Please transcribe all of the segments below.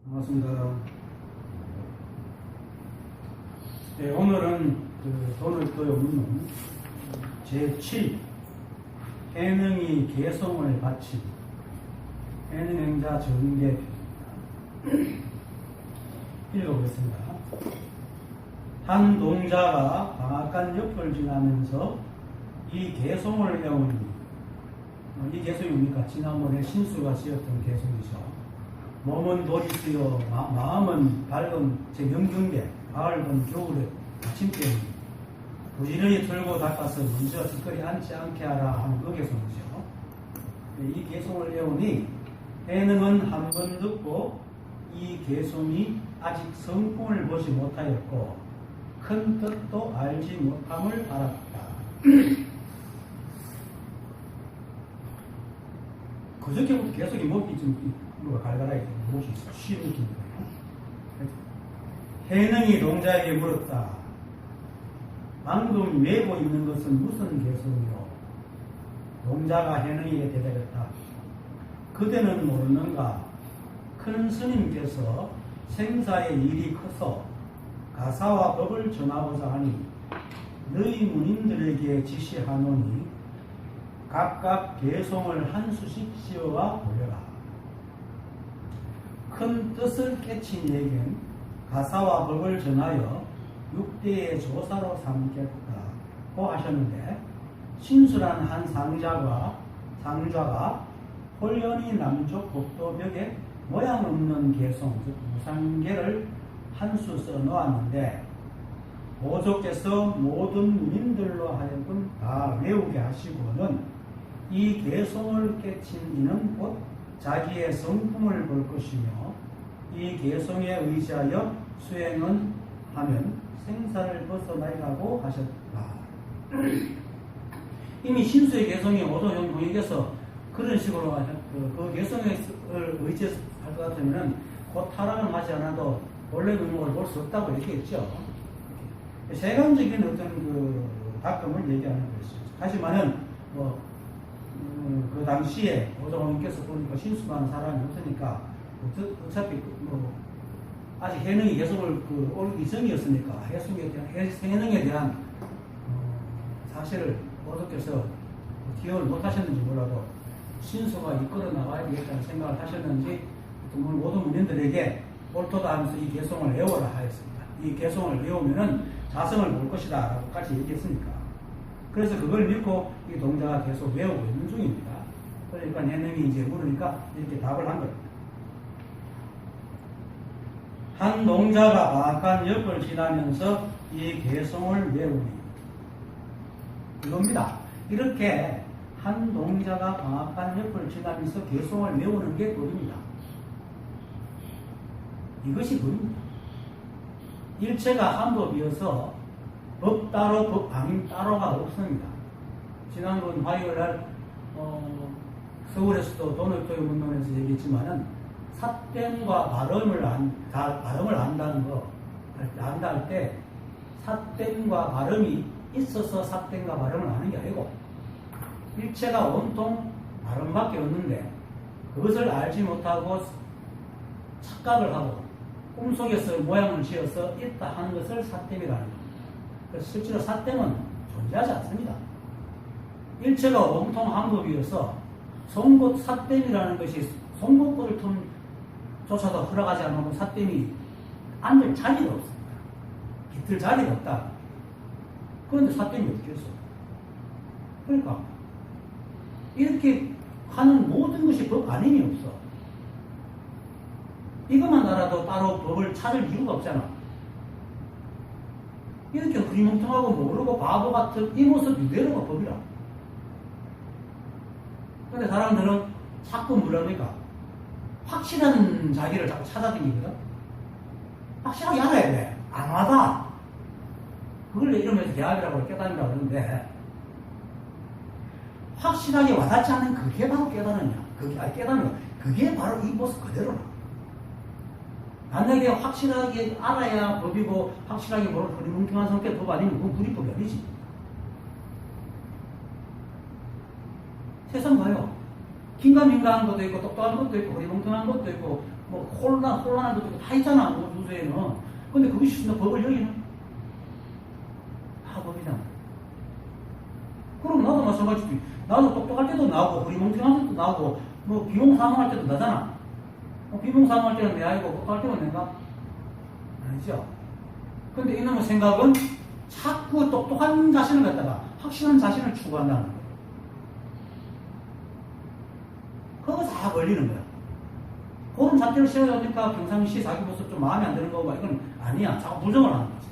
반갑습니다. 네, 오늘은 돈을 떠요 묻는 제7 해능이 개성을 바친 해능행자 정계입니다. 읽어보겠습니다. 한 동자가 방앗간 옆을 지나면서 이 개성을 외우니, 이 개성이 뭡니까? 지난번에 신수가 지었던 개성이죠. 몸은 도리스여 마음은 밝은 제 명경계 밝은 겨울에 아침때입니다. 부지런히 들고 닦아서 먼저 뒷거리 앉지 않게 하라 하는 그 개성이죠. 이 개성을 외우니 해능은 한 번 듣고 이 개성이 아직 성품을 보지 못하였고 큰 뜻도 알지 못함을 알았다. 그저께부터 계속 이 목이 좀 갈갈하게 목이 쉬는 느낌이에요. 해능이 동자에게 물었다. 방금 외고 있는 것은 무슨 개성이요? 동자가 해능에게 대답했다. 그대는 모르는가? 큰 스님께서 생사의 일이 커서 가사와 법을 전하고자 하니 너희 문인들에게 지시하노니 각각 개성을 한 수씩 씌워와 보려라. 큰 뜻을 깨친 얘기는 가사와 법을 전하여 6대의 조사로 삼겠다고 하셨는데, 신수란 한 상좌가 홀연히 남쪽 복도벽에 모양 없는 개성, 즉 무상계를 한 수 써놓았는데 보조께서 모든 문인들로 하여금 다 외우게 하시고는 이 개성을 깨친 이는 곧 자기의 성품을 볼 것이며 이 개성에 의지하여 수행은 하면 생사를 벗어나리라고 하셨다. 이미 신수의 개성이 오조형 공익에서 그런 식으로 그 개성을 의지해서 할 것 같으면 곧 타락을 하지 않아도 원래 면목을 볼 수 없다고 얘기했죠. 세간적인 어떤 그 닦음을 얘기하는 것이죠. 하지만은 그 당시에 오조공님께서 보니까 신수하는 사람이 없으니까 어차피 아직 해능이 개성을 올 이전이었으니까 해능에 대한 사실을 오조께서 기억을 못 하셨는지 몰라도 신수가 이끌어 나가야 되겠다는 생각을 하셨는지 모든 문인들에게 옳도다 하면서 이 개성을 외워라 하였습니다. 이 개성을 외우면은 자성을 볼 것이다 라고까지 얘기했으니까. 그래서 그걸 믿고 이 동자가 계속 외우고 있는 중입니다. 그러니까 해능이 이제 물으니까 이렇게 답을 한 겁니다. 한 동자가 방앗간 옆을 지나면서 이 개성을 외우니, 이겁니다. 이렇게 한 동자가 방앗간 옆을 지나면서 개성을 외우는 게 법입니다. 이것이 법입니다. 일체가 한 법이어서 법 따로 법 아닌 따로가 없습니다. 지난번 화요일날 서울에서도 돈을토요 운동에서 얘기했지만은 삿됨과 발음을 안다는 거, 안다 할 때 삿됨과 발음이 있어서 삿됨과 발음을 아는 게 아니고 일체가 온통 발음밖에 없는데 그것을 알지 못하고 착각을 하고 꿈속에서 모양을 지어서 있다 하는 것을 삿됨이라는 겁니다. 그래서 실제로 삿됨은 존재하지 않습니다. 일체가 온통 한 법이어서 송곳 삿됨이라는 것이 송곳골을 틈조차도 흘러가지 않으면 삿됨이 앉을 자리가 없습니다. 깃들 자리가 없다. 그런데 삿됨이 어떻게 했어? 그러니까 이렇게 하는 모든 것이 법 아님이 없어. 이것만 알아도 따로 법을 찾을 이유가 없잖아. 이렇게 흐리멍텅하고 모르고 바보 같은 이 모습 이대로가 법이라. 근데 사람들은 자꾸 뭐랍니까? 확실한 자기를 자꾸 찾아다니거든. 확실하게 알아야 돼. 안 와다. 그걸 이러면서 대학이라고 깨닫는다고 그러는데, 확실하게 와닿지 않는 그게 바로 깨달으냐. 그게 바로 이 모습 그대로라. 만약에 확실하게 알아야 법이고 확실하게 모르는 흐리멍텅한 성격 법 아니면 그건 불이법이 아니지. 세상 봐요. 긴가민가한 것도 있고 똑똑한 것도 있고 흐리멍텅한 것도 있고 뭐 혼란한 것도 다 있잖아. 우주에는. 근데 그것이 무슨 법을 여기는? 다 법이잖아. 그럼 나도 마찬가지지. 나도 똑똑할 때도 나오고 허리멍텅할 때도 나오고 뭐 비몽사몽할 때도 나잖아. 비몽사몽할 때는 내 아이고 똑똑할 때는 내가 아니죠. 근데 이놈의 생각은 자꾸 똑똑한 자신을 갖다가 확실한 자신을 추구한다는 거예요. 그거 다 걸리는 거야. 그런 잣대를 씌워야 되니까 평상시 자기 모습 좀 마음에 안 드는 거고 이건 아니야. 자꾸 부정을 하는 거지.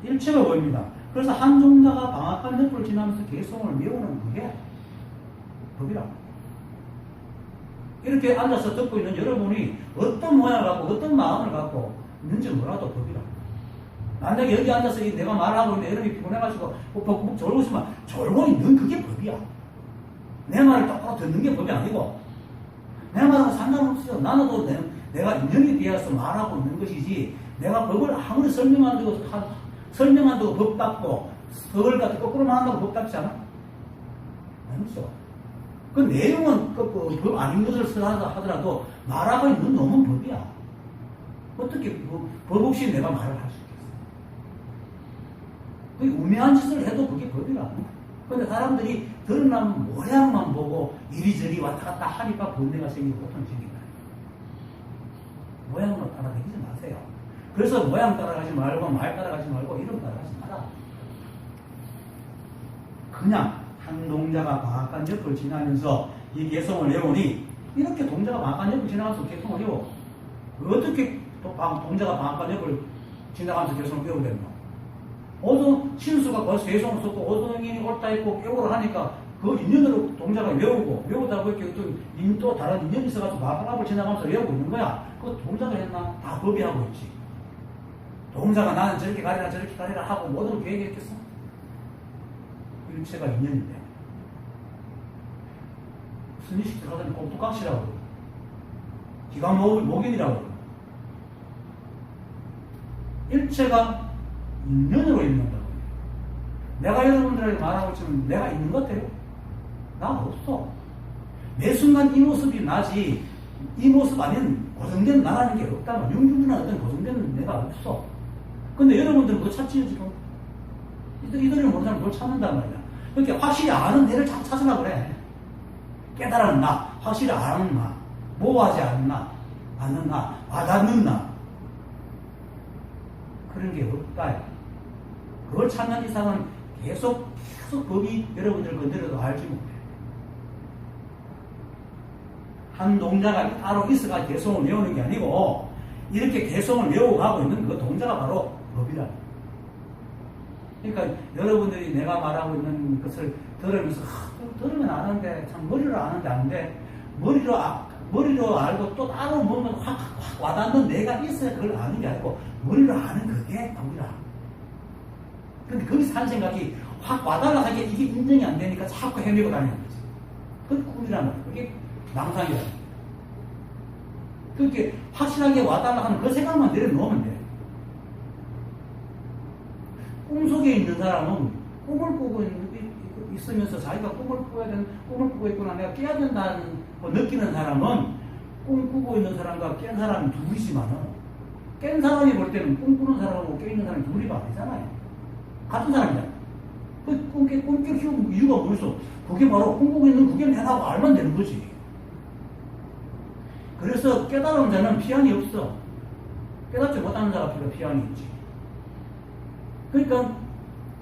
일체가 보입니다. 그래서 한 종자가 방학한 늪을 지나면서 개성을 메우는 그게 법이라고. 이렇게 앉아서 듣고 있는 여러분이 어떤 모양을 갖고 어떤 마음을 갖고 있는지 몰라도 법이라고. 만약에 여기 앉아서 내가 말하고 있는데 여러분이 피곤해가지고 목 졸고 있으면 졸고 있는 그게 법이야. 내 말을 똑바로 듣는 게 법이 아니고 내 말하고 상관없어요. 나도 내가 인연에 비해서 말하고 있는 것이지 내가 법을 아무리 설명한다고 법 닦고 법을 갖다 거꾸로 말한다고 법 닦지 않아? 아니죠. 그 내용은 법 아닌 것을 하더라도 말하고 있는 놈은 법이야. 어떻게 법 없이 내가 말을 할 수 있겠어? 그 우매한 짓을 해도 그게 법이라고. 근데 사람들이 드러난 모양만 보고 이리저리 왔다 갔다 하니까 번뇌가 생기고 고통이 생긴다. 모양으로 따라다니지 마세요. 그래서 모양 따라가지 말고 말 따라가지 말고 이름 따라가지 마라. 그냥 한 동자가 방앗간 옆을 지나면서 이 개성을 외우니 이렇게 동자가 방앗간 옆을 지나가면서 개성을 외워. 어떻게 동자가 방앗간 옆을 지나가면서 개성을 외우게 됐노? 어떤 신수가 벌써 개성을 썼고 어떤이 옳다 했고 깨우를 하니까 그 인연으로 동자가 외우고 외우다 보니까 또 다른 인연이 있어가지고 방앗간 앞을 지나가면서 외우고 있는 거야. 그거 동자가 했나? 다 법이 하고 있지. 동자가 나는 저렇게 가리라 저렇게 가리라 하고 뭐든 계획했겠어? 일체가 인연인데 스니식 들어가더니 꼭두각시라고 그러고 기관목인이라고 그러고 일체가 인연으로 있는다고. 내가 여러분들에게 말하고 있지만 내가 있는 것 같아요? 나 없어. 매 순간 이 모습이 나지 이 모습 아닌 고정된 나라는 게 없다면 영중준한 어떤 고정된 내가 없어. 근데 여러분들은 그거 찾지요 지금? 이들을 모르는 사람은 그걸 찾는단 말이야. 그러니까 확실히 아는 내를 자꾸 찾으려고 그래. 깨달은 나, 확실히 아는 나, 모호하지 않는 나, 않는 나, 와닿는 나. 그런 게 없다. 그걸 찾는 이상은 계속 법이 여러분들을 건드려도 알지 못해. 한 동자가 따로 있어가 개성을 외우는 게 아니고 이렇게 개성을 외우고 가고 있는 그 동자가 바로 법이다. 그러니까 여러분들이 내가 말하고 있는 것을 들으면서 들으면 아는데 참 머리로 아는데 아는데 머리로 알고 또 따로 뭔가 확 와닿는 내가 있어야 그걸 아는 게 아니고 머리로 아는 그게 법이다. 근데 거기서 한 생각이 확 와달라 하기에 이게 인정이 안 되니까 자꾸 헤매고 다니는 거지. 그게 꿈이란 말이야. 그게 망상이라는 거야. 그렇게 확실하게 와달라 하는 그 생각만 내려놓으면 돼. 꿈속에 있는 사람은 꿈을 꾸고 있으면서 자기가 꿈을 꾸고 있구나 내가 깨야 된다는 느끼는 사람은 꿈 꾸고 있는 사람과 깬 사람이 둘이지만은 깬 사람이 볼 때는 꿈꾸는 사람하고 깨 있는 사람이 둘이 아니잖아요. 같은 사람이잖아. 그 꿈깨 키우는 이유가 뭐였어? 그게 바로 꿈꾸고 있는 그게 내라고 알면 되는 거지. 그래서 깨달은 자는 피한이 없어. 깨닫지 못하는 자가 피한이 있지. 그러니까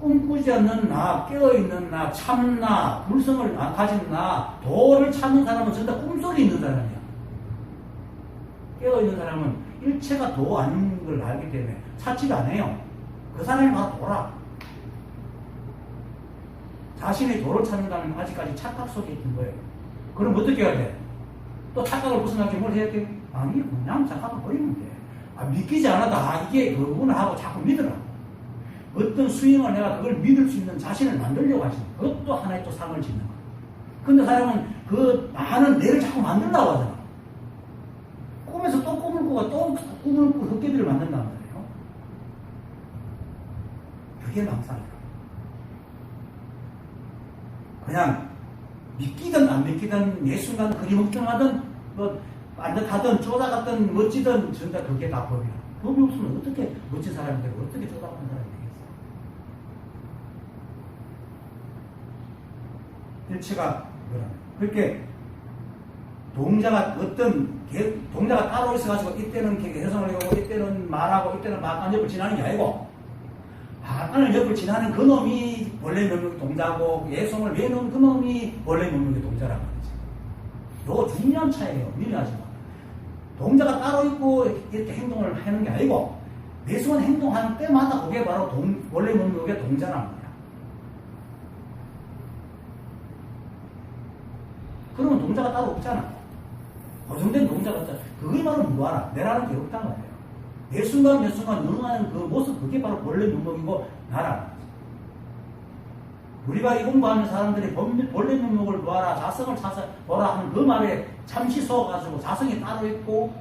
꿈꾸지 않는 나, 깨어있는 나, 참나, 불성을 가진 나, 도를 찾는 사람은 전부 다 꿈속에 있는 사람이야. 깨어있는 사람은 일체가 도 아닌 걸 알기 때문에 찾지를 안 해요. 그 사람이 바로 도라. 자신의 도를 찾는다면 아직까지 착각 속에 있는 거예요. 그럼 어떻게 해야 돼? 또 착각을 벗어나기 뭘 해야 돼? 아니, 그냥 착각을 버리면 돼. 믿기지 않아도 이게 그구나 하고 자꾸 믿으라고. 어떤 수행을 내가 그걸 믿을 수 있는 자신을 만들려고 하시는 거예요. 그것도 하나의 또 상을 짓는 거예요. 근데 사람은 그 많은 내를 자꾸 만들려고 하잖아. 꿈에서 또 꿈을 꾸고 또 꿈을 꾸고 헛개비를 만든단 말이에요. 그게 망상이에요. 그냥 믿기든 안 믿기든 매 순간 흐리멍텅하든 뭐 반듯하든 쪼다같든 멋지든 전부 그게 다 법이야. 법이 없으면 어떻게 멋진 사람이 되고 어떻게 쪼다같은 사람이 되겠어. 일체가 뭐라 그렇게 동자가 동자가 따로 있어가지고 이때는 개성을 하고 이때는 말하고 이때는 막간 옆을 지나는 게 아니고 막간을 옆을 지나는 그 놈이 원래 명령의 동자고 예성을 외는 그 놈이 원래 명령의 동자란 말이지. 요거 중요한 차이예요. 미묘하지 마. 동자가 따로 있고 이렇게 행동을 하는 게 아니고 매순간 행동하는 때마다 그게 바로 원래 명령의 동자란 말이야. 그러면 동자가 따로 없잖아. 고정된 동자가 없잖아. 그게 바로 무아라. 내라는 게 없단 말이에요. 매 순간 응하는 그 모습, 그게 바로 본래 면목이고 나라. 우리가 이 공부하는 사람들이 본래 면목을 보아라, 자성을 찾아보라 하는 그 말에 잠시 속아가지고 자성이 따로 있고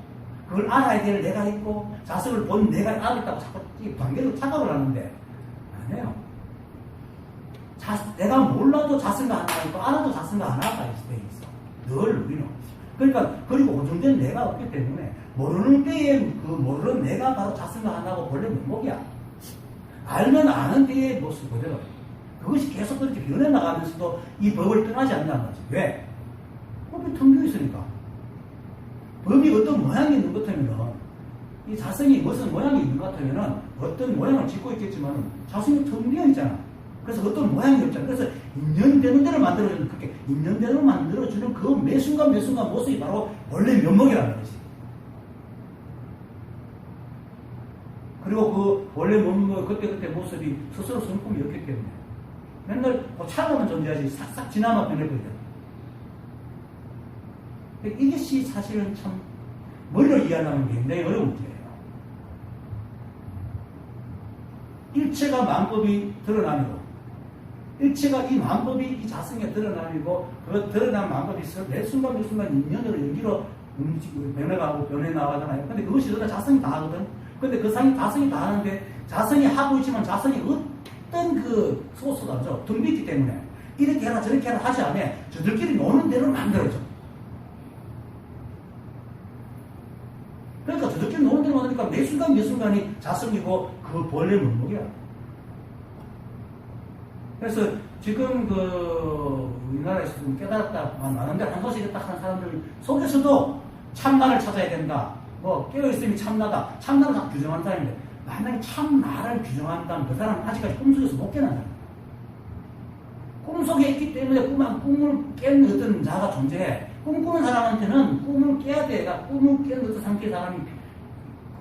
그걸 알아야 될 내가 있고 자성을 본 내가 따로 있다고 자꾸 관계를 착각을 하는데 아니에요. 내가 몰라도 자성가 하나 있고 알아도 자성가 하나가 있어. 늘 우리는. 그러니까 그리고 고정된 내가 없기 때문에 모르는 때에 그 모르는 내가 바로 자성가 하나고 본래 면목이야. 알면 아는 때의 모습 그대로. 그것이 계속 그렇게 변해나가면서도 이 법을 떠나지 않는다는 거지. 왜? 법이 텅겨 있으니까. 법이 어떤 모양이 있는 것 같으면은 이 자성이 무슨 모양이 있는 것 같으면은 어떤 모양을 짓고 있겠지만 자성이 텅겨 있잖아. 그래서 어떤 모양이 없잖아. 그래서 인연되는 대로 만들어주는, 그렇게 인연대로 만들어주는 그 매 순간 모습이 바로 원래 면목이라는 거지. 그리고 그 원래 면목, 그때 모습이 스스로 성품이 없기 때문에 맨날 차가운 존재하지 싹싹 지나만 변해버리잖아. 이것이 사실은 참 머리로 이해하려면 굉장히 어려운 문제예요. 일체가 만법이 드러나고 일체가 이 만법이 이 자성에 드러나고 그 드러난 만법이 매 순간 인연으로 연기로 변해가고 변해나가잖아요. 근데 그것이 다 자성이 다 하거든. 근데 그 자성이 다 하는데 자성이 하고 있지만 자성이 어떤 그 소스가 덤비기 때문에 이렇게 해라 저렇게 해라 하지 않아. 저들끼리 노는 대로 만들어져. 그러니까 저들끼리 노는 대로 만드니까 매 순간이 자성이고 그 본래 면목이야. 그래서 지금 우리나라에서 깨달았다 많은데 한 소식이 딱 하는 사람들 속에서도 참나를 찾아야 된다. 깨어있음이 참나다. 참나를 다 규정한 사람인데 만약에 참나를 규정한다면 그 사람은 아직까지 꿈속에서 못 깨는 사람. 꿈속에 있기 때문에 꿈을 깨는 어떤 자가 존재해. 꿈꾸는 사람한테는 꿈을 깨야 돼. 꿈을 깨는 어떤 상태의 사람이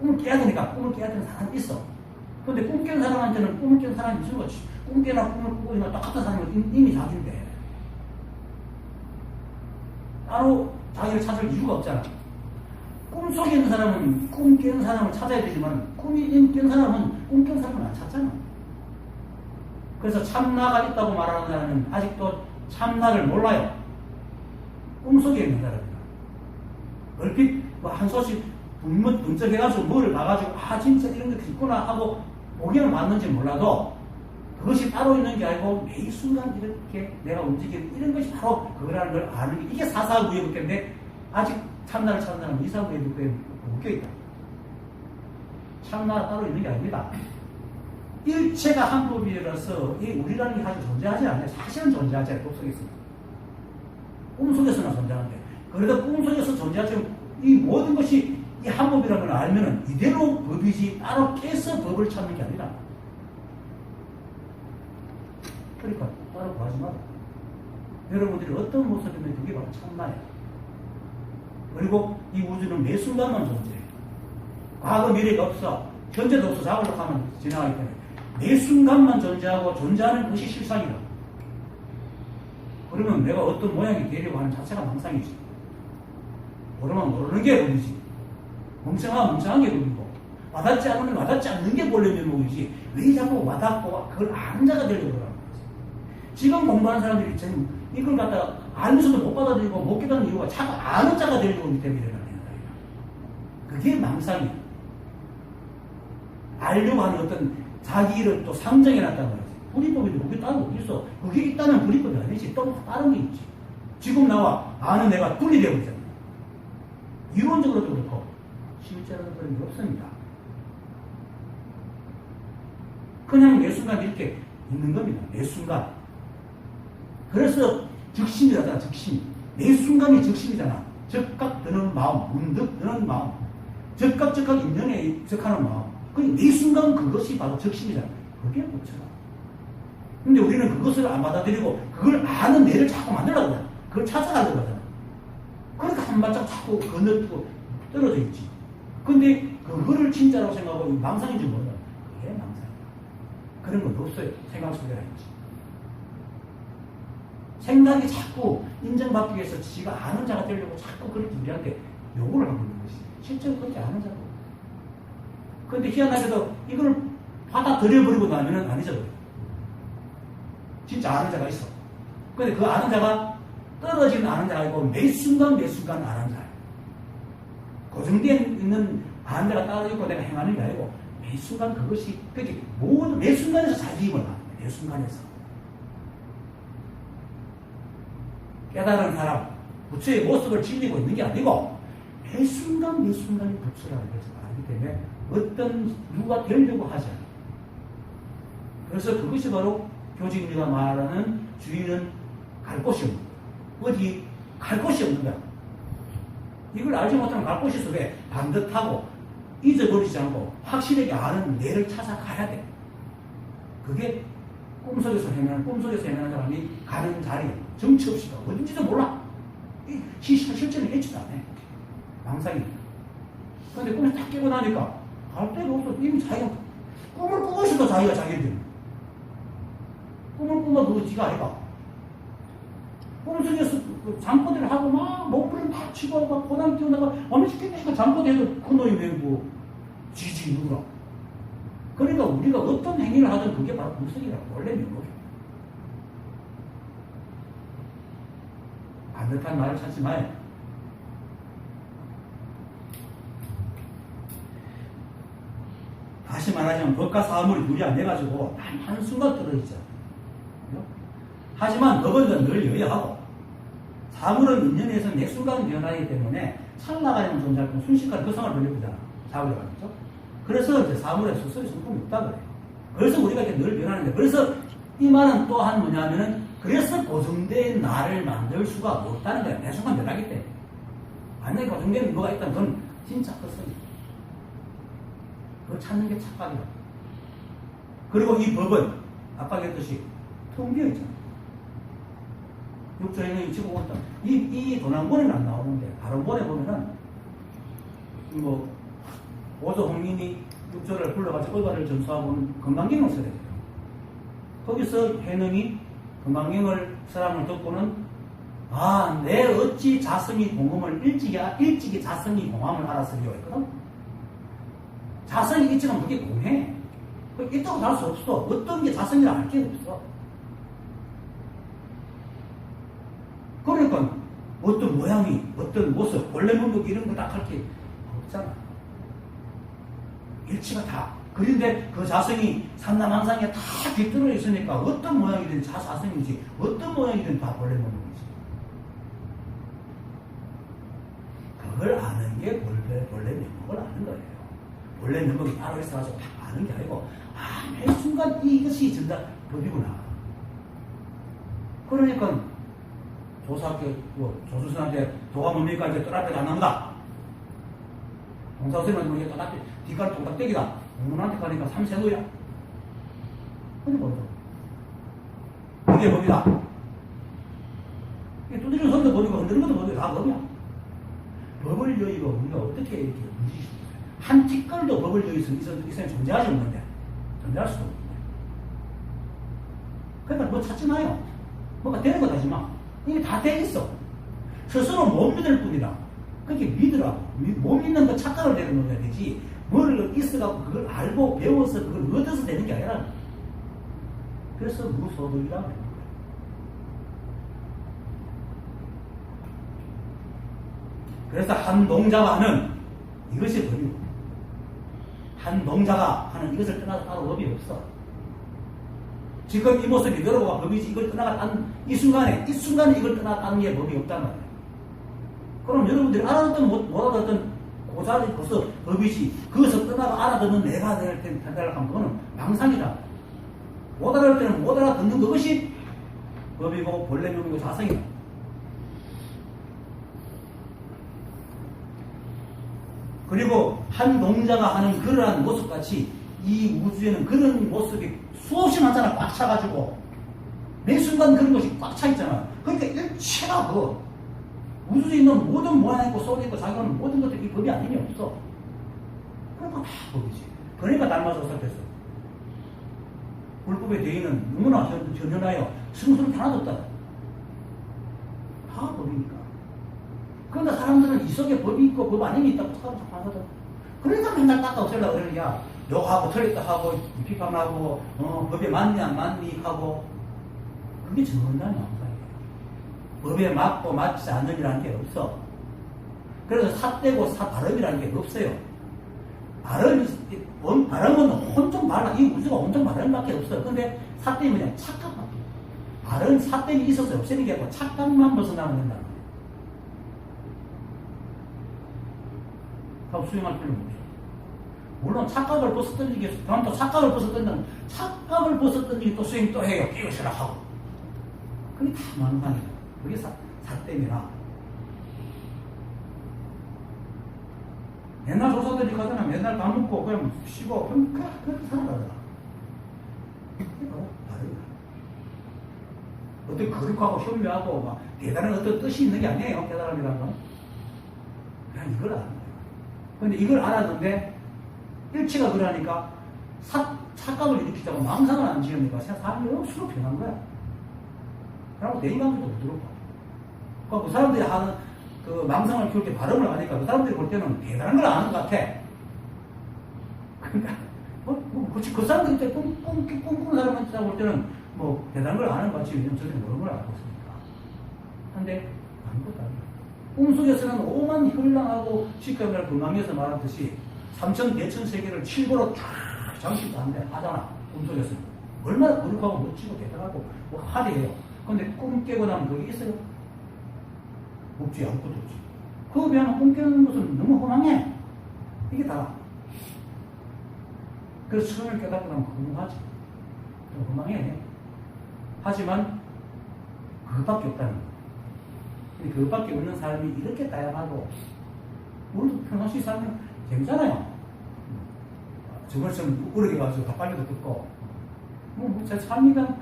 꿈을 깨야 되니까 꿈을 깨야 되는 사람이 있어. 근데 꿈 깨는 사람한테는 꿈을 깨는 사람이 있는 거지. 꿈 깨나 꿈을 꾸고 있나 똑같은 사람은 이미 자기인데 따로 자기를 찾을 이유가 없잖아. 꿈속에 있는 사람은 꿈 깨는 사람을 찾아야 되지만 꿈이 깨는 사람은 꿈 깨는 사람을 안 찾잖아. 그래서 참나가 있다고 말하는 사람은 아직도 참나를 몰라요. 꿈속에 있는 사람이다. 얼핏 한 소식 분석해가지고 뭐를 봐가지고 진짜 이런 게 있구나 하고 보기는 맞는지 몰라도 그것이 따로 있는 게 아니고 매 순간 이렇게 내가 움직이는 이런 것이 바로 그거라는 걸 아는 게 이게 사사구의법인데 아직 참나를 찾는 사람은 이사구의법에 묶여있다. 참나가 따로 있는 게 아닙니다. 일체가 한 법이라서 이 우리라는 게 사실 존재하지 않아요. 사실은 존재하지 않아요. 법속에 있습니다. 꿈속에서나 존재하는데 그래도 꿈속에서 존재하지만 이 모든 것이 이 한 법이라는 걸 알면은 이대로 법이지 따로 깨서 법을 찾는 게 아니라 그러니까 따로 구하지 마라. 여러분들이 어떤 모습이면 그게 바로 참나예요. 그리고 이 우주는 매 순간만 존재해요. 과거 미래가 없어. 현재도 없어. 자고로 하면 지나가기 때문에 매 순간만 존재하고 존재하는 것이 실상이다. 그러면 내가 어떤 모양이 되려고 하는 자체가 망상이지. 모르면 모르는 게 법이지. 멍청하면 멍청한 게 법이고 와닿지 않으면 와닿지 않는 게 본래 면목이지. 왜 자꾸 와닿고 그걸 아는 자가 되려고 그러는 거지. 지금 공부하는 사람들이 지금 이걸 갖다가 알면서도 못 받아들이고 못 깨닫는 이유가 자꾸 아는 자가 되려고 하기 때문에 일어나는 거예요. 그게 망상이에요. 알려고 하는 어떤 자기를 또 상정해 놨다는 거지. 불이법인데 그게 따로 어디 있어? 그게 있다면 불이법이 아니지. 또 다른 게 있지. 지금 나와 아는 내가 분리되어 버리잖아요. 이론적으로도 그렇고 실제로도 그런 게 없습니다. 그냥 매 순간 이렇게 있는 겁니다. 매 순간. 그래서 적심이라잖아. 적심. 매 순간이 적심이잖아. 적각 드는 마음, 문득 드는 마음, 적각 인연에 입적하는 마음. 매 순간 그것이 바로 적심이잖아. 그게 부처다. 근데 우리는 그것을 안 받아들이고 그걸 아는 뇌를 자꾸 만들려고 해요. 그걸 찾아가려고 하잖아. 그러니까 한 발짝 자꾸 건너뛰고 떨어져 있지. 근데 그거를 진짜라고 생각하고 망상인 줄 몰라. 그게 망상이야. 그런 건 없어요. 생각 속에라 있지. 생각이 자꾸 인정받기 위해서 지가 아는 자가 되려고 자꾸 그렇게 우리한테 요구를 하고 있는 것이 실제로 그렇게 아는 자고. 그런데 희한하게도 이걸 받아들여버리고 나면은 안 잊어버려. 진짜 아는 자가 있어. 근데 그 아는 자가 떨어지는 아는 자가 있고 매 순간 아는 자예요. 고정되어 있는 아는 자가 따로 있고 내가 행하는 게 아니고 매 순간 그것이 그게 모든 매 순간에서 자기 힘을 나는 매 순간에서. 깨달은 사람, 부처의 모습을 지니고 있는 게 아니고 매 순간이 부처라는 것을 알기 때문에 어떤 누가 되려고 하지 않아요. 그래서 그것이 바로 교직리가 말하는 주인은 갈 곳이 없는 거야. 어디 갈 곳이 없는 거야. 이걸 알지 못하면 갈 곳이 있어. 왜? 반듯하고 잊어버리지 않고 확실하게 아는 뇌를 찾아가야 돼. 그게 꿈속에서 헤매는 사람이 가는 자리, 정치 없이가 어딘지도 몰라. 실제는 있지도 않아. 망상이. 근데 꿈에 딱 깨고 나니까 갈 데가 없어. 이미 자기가 꿈을 꾸고 있어도 자기가 자기를 꿈을 꾸면 그거 지가 아니까. 꿈속에서 잠꼬대를 하고 막 목불을 막 치고 막 고당 띄우다가 어느 시키니까 잠꼬대해도 그 놈이 왜 뭐 지지 누구라. 그러니까 우리가 어떤 행위를 하든 그게 바로 무속이라고. 원래 명목이야. 반듯한 말을 찾지 마요. 다시 말하자면 법과 사물이 둘이 안 돼가지고 한순간 떨어지죠. 하지만 법은 늘 여야하고 사물은 인연에서 매 순간 변하기 때문에 찰나가는 존재할 뿐 순식간에 그 성을 돌려보잖아. 사물이라고 그랬죠. 그래서 이제 사물에 수설이 성품이 없다 그래요. 그래서 우리가 이렇게 늘 변하는데, 그래서 이 말은 또한 뭐냐면은 그래서 고정된 나를 만들 수가 없다는 거야. 매 순간 변하기 때문에. 만약에 고정된 뭐가 있다면 그건 진짜 헛소리. 그걸 찾는 게 착각이다. 그리고 이 법은 아까 얘기했듯이 텅 비어 있잖아. 육조행위 치고 온다. 이 도난본에는 안 나오는데 다른본에 보면은 뭐 오조 홍인이 육조를 불러가지고 의가를 전수하고는 건강경을 써야 돼요. 거기서 해능이 건강경을 사람을 듣고는 내 어찌 자성이 공음을 일찍이 자성이 공함을 알았으리요 했거든. 자성이 있지만 그게 공해. 있다고 할 수 없어. 어떤 게 자성이라 할 게 없어. 그러니까 어떤 모양이, 어떤 모습, 원래 문득 이런 거 딱 할 게 없잖아. 일치가 다. 그런데 그 자성이 삼남항상에 다 깃들어 있으니까 어떤 모양이든 다 자성이지, 어떤 모양이든 다 원래 문득이지. 그걸 아는 게 원래 면목을 아는 거예요. 원래 면목이 바로 있어가지고 딱 아는 게 아니고, 매 순간 이것이 전다 법이구나. 그러니까 조사학교, 조수선한테 도가 뭡니까? 이제 뜰앞에 안 나온다. 공사선생님은 이게 뜰앞에 뒷갈 동작대기다. 공문한테 가니까 삼세노야. 근데 뭐죠? 이게 법이다. 두드리는 손도 법이고 흔드는 것도 법이고 다 법이야. 법을 여의고 우리가 어떻게 이렇게 움직일 수 있어요? 한 티끌도 법을 여의서 이 사람이 존재하지 않는데 존재할 수도 없는데. 그러니까 뭐 찾지 마요. 뭐가 되는 거 하지 마. 이게 다 돼 있어. 스스로 못 믿을 뿐이다. 그렇게 믿으라고. 못 믿는 거 착각을 내려놓아야 되지. 뭘 있어갖고 그걸 알고 배워서 그걸 얻어서 되는 게 아니라. 그래서 무소득이라고 하는 거예요. 그래서 한 농자가 하는 이것이 법이고, 한 농자가 하는 이것을 떠나서 따로 법이 없어. 지금 이 모습이 여러분과 법이지 이걸 떠나갔다는 이 순간에 이걸 떠나갔다는 게 법이 없단 말이에요. 그럼 여러분들이 알아듣든 못 알아듣든 고사리 벌써 법이지 그것을 떠나가 알아듣는 내가 될 때 된다고 하면 그거는 망상이다. 못 알아들 때는 못 알아듣는 그것이 법이고 본래 명이고 자성이다. 그리고 한 동자가 하는 그러한 모습같이 이 우주에는 그런 모습이 수없이 많잖아. 꽉 차가지고 매 순간 그런 것이 꽉 차 있잖아. 그러니까 일체가 그 우주에 있는 모든 모양 있고 소리 있고 작용하는 모든 것들이 이 법이 아니면 없어. 그러니까 다 법이지. 그러니까 닮아서 어설했어. 불법의 대의는 너무나 현현하여 승수는 하나도 없다. 다 법이니까. 그런데 사람들은 이 속에 법이 있고 법 아닌 게 있다고 하거든. 그러니까 맨날 닦아 없애려고 그러는 야 욕하고 틀렸다 하고 비판하고 법에 맞냐 안 맞니 하고 그게 정말 망상이에요. 법에 맞고 맞지 않느니라는 게 없어. 그래서 삿되고 사바름이라는 게 없어요. 바름은 혼종 바람, 이 우주가 혼종 바람밖에 없어요. 근데 삿됨이 그냥 착각밖에. 바름, 삿됨이 있어서 없애는 게 아니고 착각만 벗어나면 된다는 거예요. 하고 수용할 필요는 없어요. 물론 착각을 벗어던지기, 다음 또 착각을 벗어던지는, 착각을 벗어던지기 또 수행 또 해요. 깨우시라 하고. 그게 다 망상이에요. 그게 삿됨이라. 옛날 조사들이 가잖아. 맨날 밥 먹고 그냥 쉬고 그렇게 살아가잖아. 그게 바로 다르다. 어떤 거룩하고 현묘하고 막 대단한 어떤 뜻이 있는 게 아니에요. 깨달음이라는 건. 그냥 이걸 아는 거예요. 근데 이걸 알았는데 일치가 그러니까 착각을 일으키자고 망상을 안 지으니까 사람이 억수로 변한 거야. 그리고 내 인간들도 부드럽고. 그러니까 그 사람들이 하는 그 망상을 키울 때 발음을 하니까 그 사람들이 볼 때는 대단한 걸 아는 것 같아. 그러니까 그렇지 그 사람들이 꿈꾸는 사람한테 볼 때는 뭐 대단한 걸 아는 것 같지. 왜냐면 저들이 모르는 걸 알고 있으니까. 근데 아무것도 아니야. 꿈속에서는 오만 현랑하고 직감을 금강에서 말하듯이 3천 대천 세계를 칠보로 쫙 장식도 한데 하잖아. 꿈속에서는 얼마나 거룩하고 멋지고 대단하고 뭐 화려해요. 근데 꿈 깨고 나면 그게 있어요? 없지. 아무것도 없지. 그거 비하면 꿈 깨는 것은 너무 허망해. 이게 다. 그래서 처음에 깨닫고 나면 허망하지. 좀 허망해. 하지만 그것밖에 없다는 거야. 근데 그것밖에 없는 삶이 이렇게 다양하고 우리도 평상시 살면 재밌잖아요. 저걸 좀 어렵게 가지고 다 빨리도 듣고 제 삶이가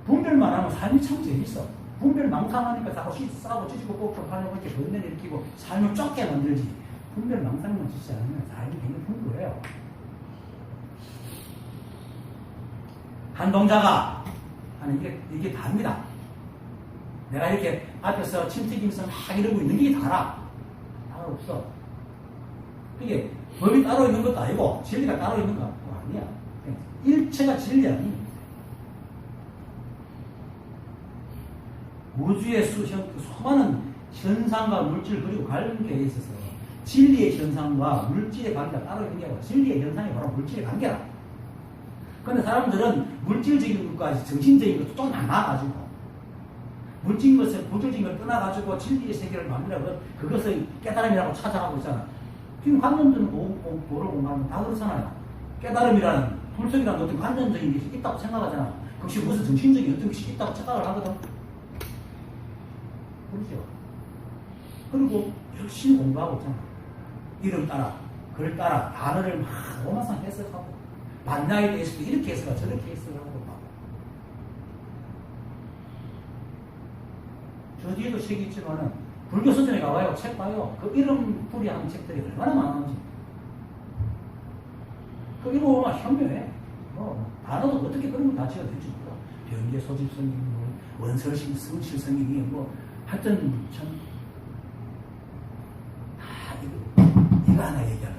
분별만 하면 삶이 참 재밌어. 분별 망상하니까 자꾸 싸고 찢고 꼭꼭 하려고 이렇게 번뇌 일으키고 삶을 좁게 만들지. 분별 망상만 짓지 않으면 삶이 굉장히 풍부해요. 한 동자가 하는 이게 다입니다. 내가 이렇게 앞에서 침튀기면서 막 이러고 있는 게 다라. 따로 없어. 이게 법이 따로 있는 것도 아니고 진리가 따로 있는 것도 아니야. 일체가 진리 아니야. 우주의 수많은 현상과 물질 그리고 관계에 있어서 진리의 현상과 물질의 관계가 따로 있는 게 아니라 진리의 현상이 바로 물질의 관계라. 그런데 사람들은 물질적인 것과 정신적인 것도 또 나눠가지고 물질적인 것을 물질적인 걸 떠나가지고 진리의 세계를 만들어서 그것을 깨달음이라고 찾아가고 있잖아. 지금 관념들은 도를 공부하면 다 그렇잖아요. 깨달음이라는 불성이라는 어떤 관념적인 것이 있다고 생각하잖아. 그것이 무슨 정신적인 어떤 것이 있다고 착각을 하거든. 그렇죠. 그리고 열심히 공부하고 있잖아. 이름 따라, 글 따라, 단어를 막 오만상 해석하고, 만나에 대해서도 이렇게 해석하고 저렇게 해석을 하고 막. 저 뒤에도 책이 있지만은, 불교 서점에 가봐요. 책 봐요. 그 이름 풀이 하는 책들이 얼마나 많은지. 그 이름 보면 현묘해. 단어도 어떻게 그런 걸 다 지어낼지 몰라. 변계 소집성이, 원설심, 성실성이, 하여튼 참 이거 하나 얘기하라.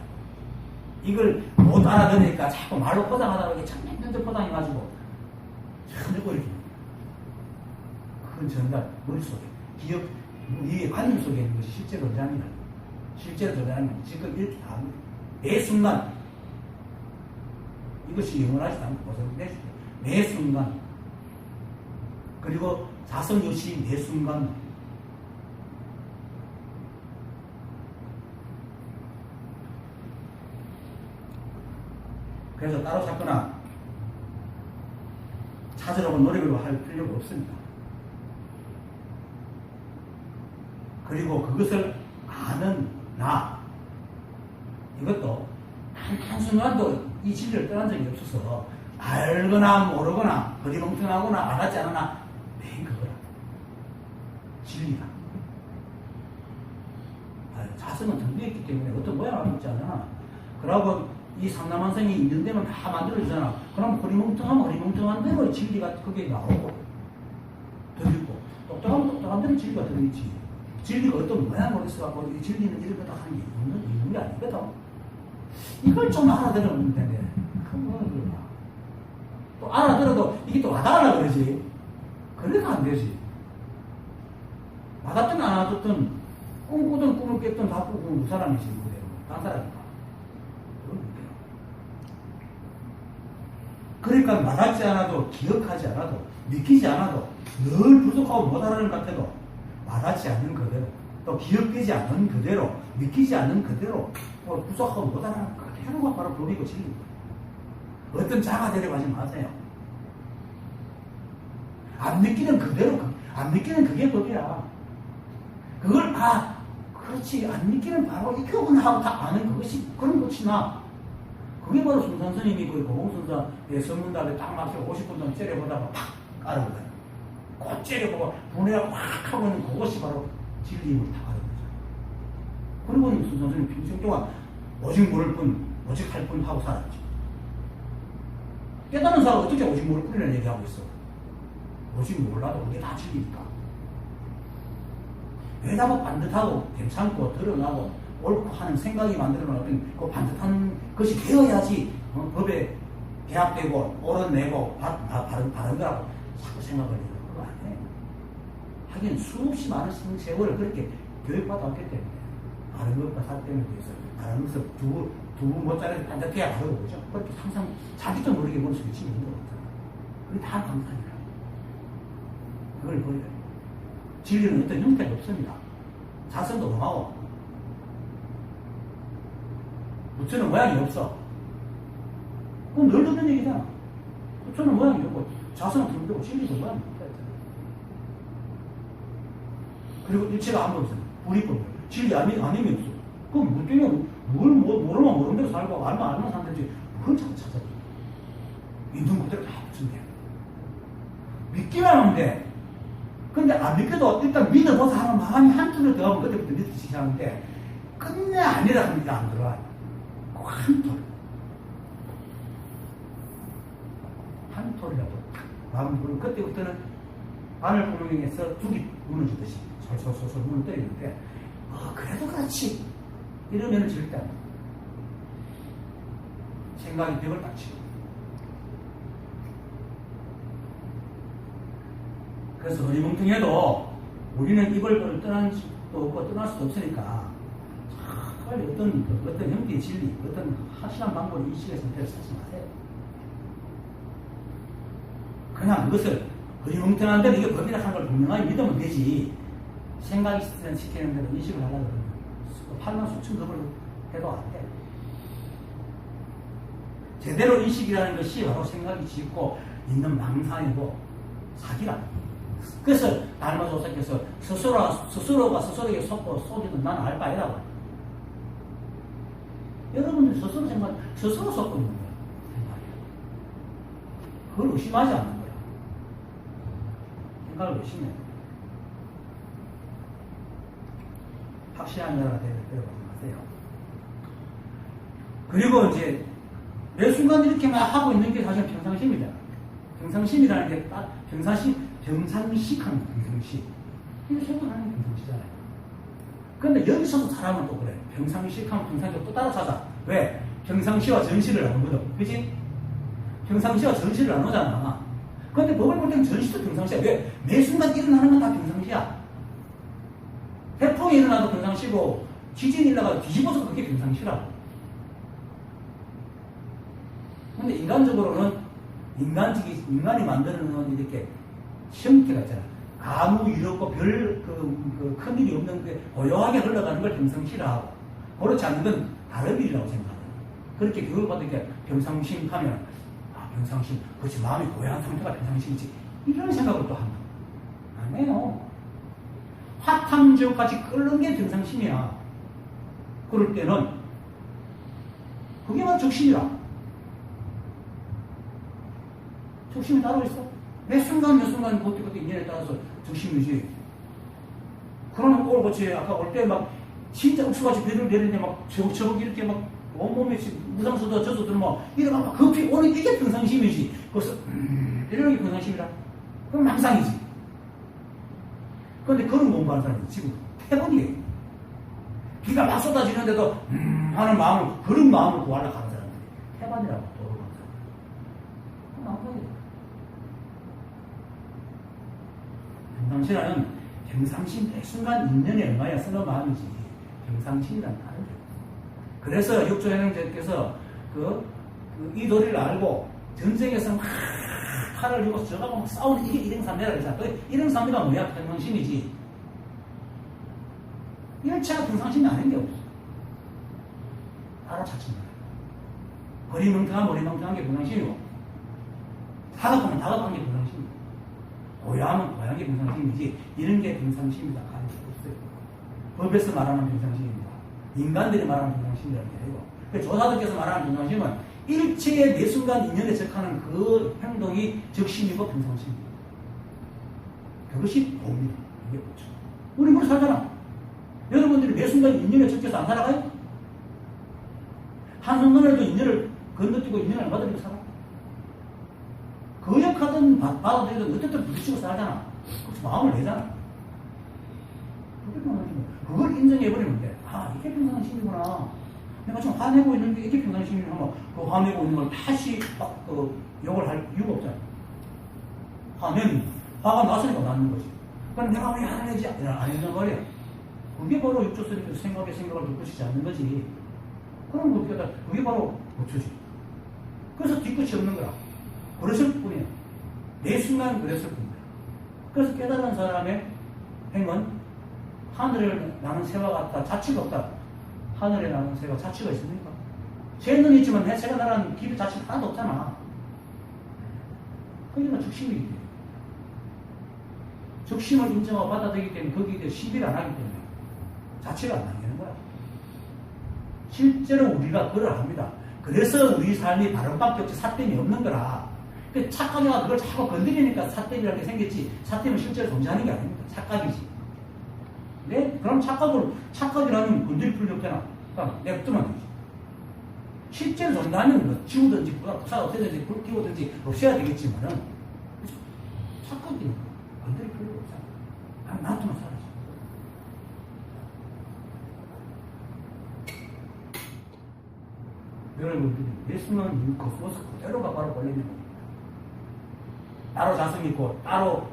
이걸 못 알아듣으니까 자꾸 말로 포장하다가 이게 참 맨날 포장해가지고 참 이렇게 큰 정답 머릿속에 기억 우리의 관념 속에 있는 것이 실제로 드러납니다. 실제로 드러나면 지금 이렇게 다 합니다. 매 순간 이것이 영원하지도 않고 보살펴 매 순간 그리고 자성요시 매 순간. 그래서 따로 찾거나 찾으려고 노력을 할 필요가 없습니다. 그리고 그것을 아는 나, 이것도 한순간도 이 진리를 떠난 적이 없어서 알거나 모르거나 거리멍텅하거나 알았지 않으나 맨 그거라. 진리가. 자성은 정비했기 때문에 어떤 모양을 있지 않아. 그러고 이 상남한성이 있는 데면 다 만들어주잖아. 그럼 거리멍텅하면 거리멍텅한 대로 진리가 그게 나오고 들리고 똑똑하면 똑똑한 대로 진리가 들리지. 진리가 어떤 모양으로 있어갖고 이 진리는 이런 거다 하는 게 있는 게 아니거든. 이걸 좀 알아들으면 되네. 또 알아들어도 이게 또 와닿으라 그러지. 그래도 안 되지. 와닿든 안 와닿든 꿈꾸든 꿈을 깼든 다 꾸고 그 사람이지. 그대로. 딴 사람이다. 그러니까 와닿지 않아도 기억하지 않아도 믿기지 않아도 늘 부족하고 못하는 것 같아도 와닿지 않는 그대로 또 기억되지 않는 그대로 믿기지 않는 그대로 또 부족하고 못하는 그대로가 바로 법이고 진리입니다. 어떤 자가 되려고 하지 마세요. 안 믿기는 그대로 안 믿기는 그게 법이야. 그걸 그렇지 안 믿기는 바로 이거구나 하고 다 아는 그것이 그런 것이 나. 그게 바로 순산 스님이 그 고공순사의 성문답에 딱 맞춰 50분 정도 째려보다가 팍 알아보다. 곧 째려보고 분해가 확 하고 있는 그것이 바로 진리임을 다 아는 거죠. 그리고 순산 스님 평생 동안 오직 모를 뿐, 오직 할 뿐 하고 살았지. 깨달은 사람 어떻게 오직 모를 뿐이라는 얘기하고 있어. 오직 몰라도 그게 다 진리니까. 왜냐고 반듯하고 괜찮고 드러나고 옳고 하는 생각이 만들어놓은 그 반듯한 것이 되어야지 법에 대합되고 옳아내고 바른 거라고 자꾸 생각을 해요. 그거 안 해. 하긴 수없이 많은 세월을 그렇게 교육받아왔기 때문에 바른 것과 살 때문에 위해서 바른 것을 두 모짜리 반듯해야 바르고 그죠. 그렇게 항상 자기도 모르게 머릿속에 치는 거 없잖아. 그게 다 감사해요. 그걸 버려요. 진리는 어떤 형태가 없습니다. 자성도 뭐하고 부처는 모양이 없어. 그건 늘 듣는 얘기잖아. 부처는 모양이 없고 자성은 들고 진리도 모양이 없다. 그리고 일체가 아무 없어. 불이뿐. 진리 아님이 없어. 그럼 뭐 때문에 모르면 모르는 대로 살고 알면 산다지 그걸 자꾸 찾아줘. 있는 그대로 다 붙인대. 믿기만 하면 돼. 근데 안 믿겨도 일단 믿어보자 하는 마음이 한쪽으로 들어가면 그때부터 믿기 시작하는데 끝내 아니라 하니까 안 들어와요. 한 톨이라도 마음 부르고 그때부터는 바늘구멍에서 두기 무너지듯이 솔솔솔솔 문을 때리는데 그래도 그렇지 이러면 절대 안 돼. 생각이 벽을 딱 치고 그래서 허리멍텅해도 우리는 입을 떠날 수도 없고 떠날 수도 없으니까 빨리 어떤 형태의 진리, 어떤 확실한 방법을 인식해서 선택을 하지 마세요. 그냥 그것을 허리멍텅한 대로 이게 법이라 하는 걸 분명하게 믿으면 되지. 생각이 시키는 대로 인식을 하려고 그러면 8만 수천 법을 해도 안 돼. 제대로 인식이라는 것이 바로 생각이 짓고 있는 망상이고 사기라. 그래서 달마조사께서 스스로가 스스로에게 속이는 나는 알 바이라고. 여러분들 스스로 속고 있는 거야. 그걸 의심하지 않는 거야. 생각을 의심해. 확실한 자가 되려고 하세요. 그리고 이제 매 순간 이렇게만 하고 있는 게 사실 평상심이잖아. 평상심이라는 게 딱 평상식하는 평상식. 이거 생각하는 게 평상시잖아요. 근데 여기서도 사람은 또 그래. 평상식하면 평상시를 또 따로 찾아. 왜? 평상시와 전시를 나누거든. 그치? 평상시와 전시를 나누잖아. 근데 법을 볼 때는 전시도 평상시야. 왜? 매 순간 일어나는 건 다 평상시야. 태풍이 일어나도 평상시고, 지진이 일어나도 뒤집어서 그게 평상시라고. 근데 인간적으로는, 인간이 만드는 이렇게 형태가 있잖아. 아무 일 없고 큰 일이 없는 게 고요하게 흘러가는 걸 평상시라고. 그렇지 않은 건 다른 일이라고 생각하는. 그렇게 교육을 받으니까 평상심 하면, 평상심, 그렇지, 마음이 고요한 상태가 평상심이지. 이런 생각을 또 한다. 안 해요. 화탕지옥까지 끓는 게 평상심이야. 그럴 때는, 그게 바로 적심이라. 적심이 따로 있어. 매 순간 그때 인연에 따라서 적심이지. 그러면 그렇지. 아까 올 때 막 진짜 옥수같이 배를 내리는데 막 저벅 이렇게 막 온몸에 무상수도 젖어들어 막 이러면 막 급히 오는 이게 평상심이지. 그래서 이러는 게 평상심이라. 그럼 망상이지. 그런데 그런 공부하는 사람이 지금 태반이에요. 비가 막 쏟아지는데도 하는 마음을, 그런 마음을 구하려고 하는 사람들이 태반이라고 도로를 하는 사람들. 망상이에요. 평상시라는 평상심 백순간 인연에 얼마야 쓰는 마음이지 평상심이란 다른 게 없어. 그래서 육조현행자께서 이 도리를 알고 전쟁에서 막 칼을 들고 저가고 막 싸우는 이게 일행삼매라 그러잖아. 일행삼매가 뭐야? 평상심이지. 일체가 평상심이 아닌 게 없어. 알아차친 거야. 머리멍텅한 게 평상심이고, 다급하면 다급한 게 평상심이고, 고요하면 고요한 게 평상심이지, 이런 게 평상심이다 하는 게 없어요. 법에서 말하는 평상심입니다. 인간들이 말하는 평상심이라는 게 아니고, 조사들께서 말하는 평상심은 일체의 매 순간 인연에 적하는 그 행동이 적심이고 평상심입니다. 그것이 법입니다. 이게 뭐죠? 우리 그렇게 살잖아. 여러분들이 매 순간 인연에 적혀서 안 살아가요? 한순간에도 인연을 건너뛰고 인연을 안 받으려고 살아. 거역하든 받아들이든 어쨌든 부딪히고 살잖아. 그래서 마음을 내잖아. 그게 평상심이야. 그걸 인정해버리면 돼. 이게 평상심이구나. 내가 지금 화내고 있는데 이게 평상심이면 그 화내고 있는 걸 다시 욕을 할 이유가 없잖아. 화가 났으니까 났는 거지. 그럼 내가 왜 화를 내지? 안 했단 말이야. 그게 바로 육조스님의 생각을 뒷끝이지 않는 거지. 그럼 그게 바로 고초지. 그래서 뒤끝이 없는 거야. 그랬을 뿐이야. 매 순간 그랬을 뿐이야. 그래서 깨달은 사람의 행은 하늘에 나는 새와 같다. 자취가 없다. 하늘에 나는 새가 자취가 있습니까? 새는 있지만 새가 나라는 길 자체가 하나도 없잖아. 그러니까 적심이기 때문에. 적심을 인정하고 받아들이기 때문에 거기에 대해 시비를 안 하기 때문에 자체가 안 남기는 거야. 실제로 우리가 그걸 합니다. 그래서 우리 삶이 바른밖에 없지 삿됨이 없는 거라. 착각이가 그걸 자꾸 건드리니까 삿됨이라는 게 생겼지, 삿됨은 실제로 존재하는 게 아닙니다. 착각이지. 네? 그럼 착각이라는 건드릴 필요 없잖아. 그러니까 냅두면 되지. 실제로 존재하면 지우든지 부사가 없애든지 불 끼우든지 없애야 되겠지만은 착각이니까 건드릴 필요가 없잖아. 놔두면 살아지. 여러분들이 예수는 이 코스모스 그대로가 바로 걸리는 겁니다. 따로 자성이 있고 따로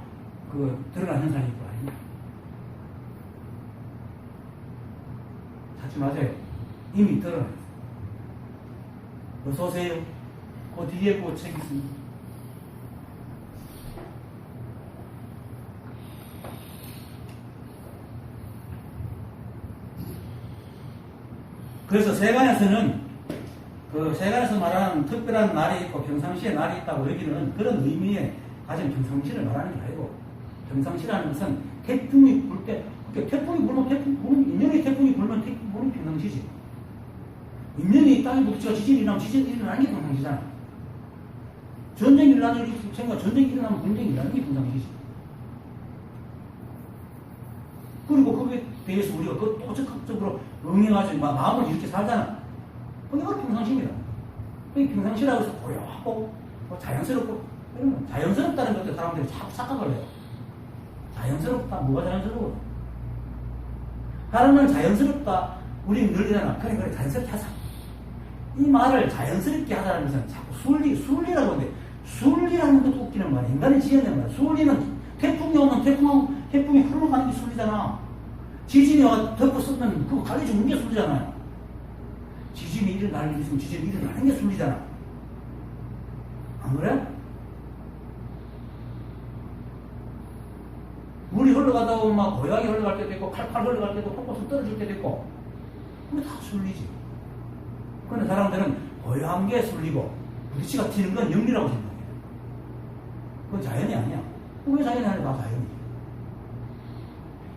드러난 현상이 있고 아닙니다. 찾지 마세요. 이미 드러났어요. 어서 오세요. 그 뒤에 그 책이 있습니다. 그래서 세간에서는 세간에서 말하는 특별한 날이 있고 평상시에 날이 있다고 여기는 그런 의미의 가진 평상시를 말하는 게 아니고, 평상시라는 것은 태풍이 불 때, 태풍이 불면 인연의 태풍이 불면 태풍이 불면 평상시지. 인연이 땅에 부딪혀 지진이 일어나면 지진이 일어나는 게 평상시잖아. 전쟁이 일어나는 전쟁이 일어나면 분쟁이 일어나는 게 평상시지. 그리고 거기에 대해서 우리가 또 적극적으로 응해가지고 마음을 이렇게 살잖아. 그게 바로 평상시입니다. 그게 평상시라고 해서 고요하고 자연스럽고, 이러면 자연스럽다는 것도 사람들이 자꾸 착각을 해요. 자연스럽다, 뭐가 자연스러워? 사람은 자연스럽다, 우리는 늘 이러잖아. 그래, 자연스럽게 하자. 이 말을 자연스럽게 하자는 것은 자꾸 순리라고 하는데, 순리라는 것도 웃기는 말이야. 인간이 지어낸 말이야. 순리는 태풍이 오면 태풍이 흘러가는 게 순리잖아. 지진이 와서 덮고 쓰면 그거 가려주는 게 순리잖아요. 지진이 일어나는 게 있으면 지진이 일어나는 게 순리잖아. 안 그래? 물이 흘러가다 보면 막 고약이 흘러갈 때도 있고 칼칼 흘러갈 때도 콩고수 떨어질 때도 있고 그게 다 순리지. 그런데 사람들은 고요한 게 순리고 부딪히가 튀는 건 영리라고 생각해요. 그건 자연이 아니야. 왜 자연이 아니야? 다 자연이지.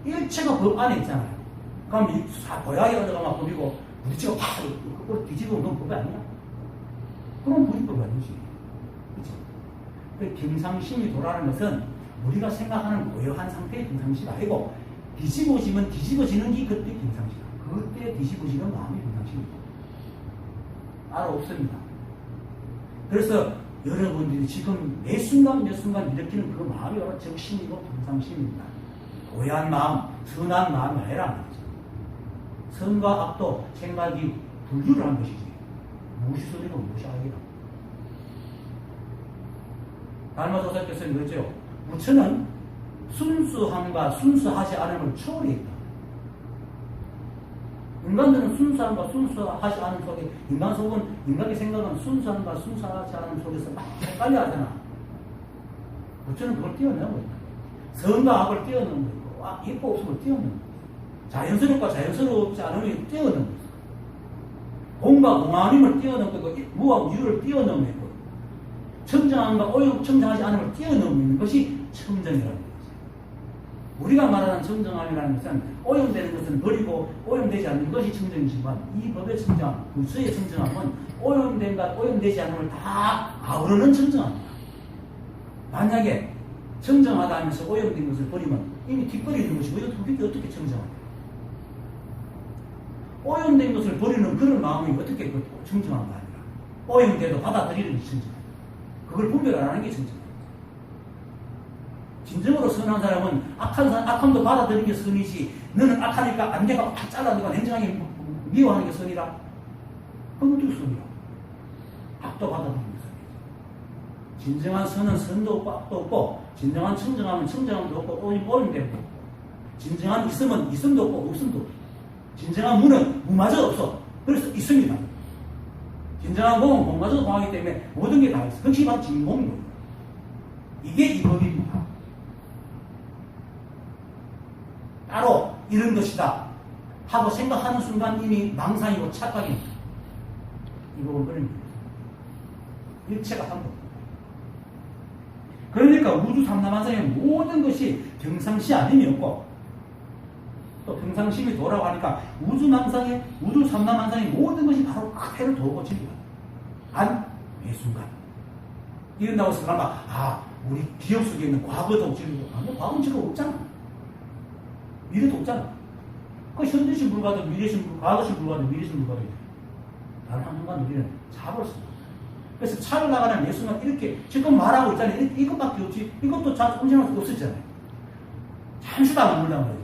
일체가 법 안에 있잖아요. 그럼 이 고약이 흘러가면 법이고 부딪히가 팍 그걸 뒤집으면 그건 법이 아니야. 그럼 부딪법이 아니지. 그렇죠? 경상심이 도라는 것은 우리가 생각하는 고요한 상태의 경상심이 아니고 뒤집어지면 뒤집어지는 게 그때 경상심. 그때 뒤집어지는 마음이 경상심이죠. 따로 없습니다. 그래서 여러분들이 지금 매 순간 몇 순간 일으키는 그 마음이 바로 정심이고 경상심입니다. 고요한 마음, 선한 마음이 아니라는 거죠. 선과 악도 생각이 분류를 한 것이지. 무엇이 선이고 무엇이 악이라. 달마조사께서는 그러죠. 부처는 순수함과 순수하지 않음을 초월했다. 인간들은 순수함과 순수하지 않은 속에, 인간 속은, 인간의 생각은 순수함과 순수하지 않은 속에서 막 헷갈려 하잖아. 부처는 그걸 띄어내는 거야. 선과 악을 띄어내는 거고, 있고 없음을 띄어내는 거야. 자연스럽고 자연스럽지 않음을 띄어내는 거야. 공과 공안임을 띄어내는 거고, 무와 무유를 띄어내는 거고, 청정함과 오염, 청정하지 않음을 띄어내는 것이 청정이라는 거죠. 우리가 말하는 청정함이라는 것은 오염되는 것은 버리고 오염되지 않는 것이 청정이지만 이 법의 청정함, 부처의 청정함은 오염된과 오염되지 않음을 다 아우르는 청정함이다. 만약에 청정하다 하면서 오염된 것을 버리면 이미 뒷거리 있는 것이고 이게 어떻게 청정하냐. 오염된 것을 버리는 그런 마음이 어떻게 청정한 거 아니라 오염돼도 받아들이는 게 청정함이다. 그걸 분별 안 하는 게 청정함이다. 진정으로 선한 사람은 악함도 받아들이는 게 선이지 너는 악하니까 안개가 팍 잘라내가 냉정하게 미워하는 게 선이라? 그건 어떻게 선이야? 악도 받아들이는 게 선이지. 진정한 선은 선도 없고 악도 없고 진정한 청정함은 청정함도 없고 오염됨도 없고 진정한 있음은 있음도 없고 없음도 없고 진정한 무는 무마저 없어. 그래서 있습니다. 진정한 공은 공마저 공하기 때문에 모든 게 다 있어. 그것이 바로 진공인 거예요. 이게 이 법입니다. 따로 이런 것이다 하고 생각하는 순간 이미 망상이고 착각입니다. 이 법은 그런 거예요. 일체가 한 법. 그러니까 우주 삼라만상의 모든 것이 경상시 아님이 없고 또 경상심이 도라고 하니까 우주 삼라만상의 모든 것이 바로 그대로 도고 진리다. 매 순간. 이런다고 해서 우리 기억 속에 있는 과거도 진리고 과거는 지금 없잖아. 미래도 없잖아. 그 현재심 불가도 미래심 불가도 과거심 불가도 미래심 불가도 다른 한순간 우리는 잡았습니다. 그래서 차를 나가는 매 순간 이렇게 지금 말하고 있잖아요. 이것밖에 없지. 이것도 엄청날 수가 없었잖아요. 잠시도 안 물단 말이에요.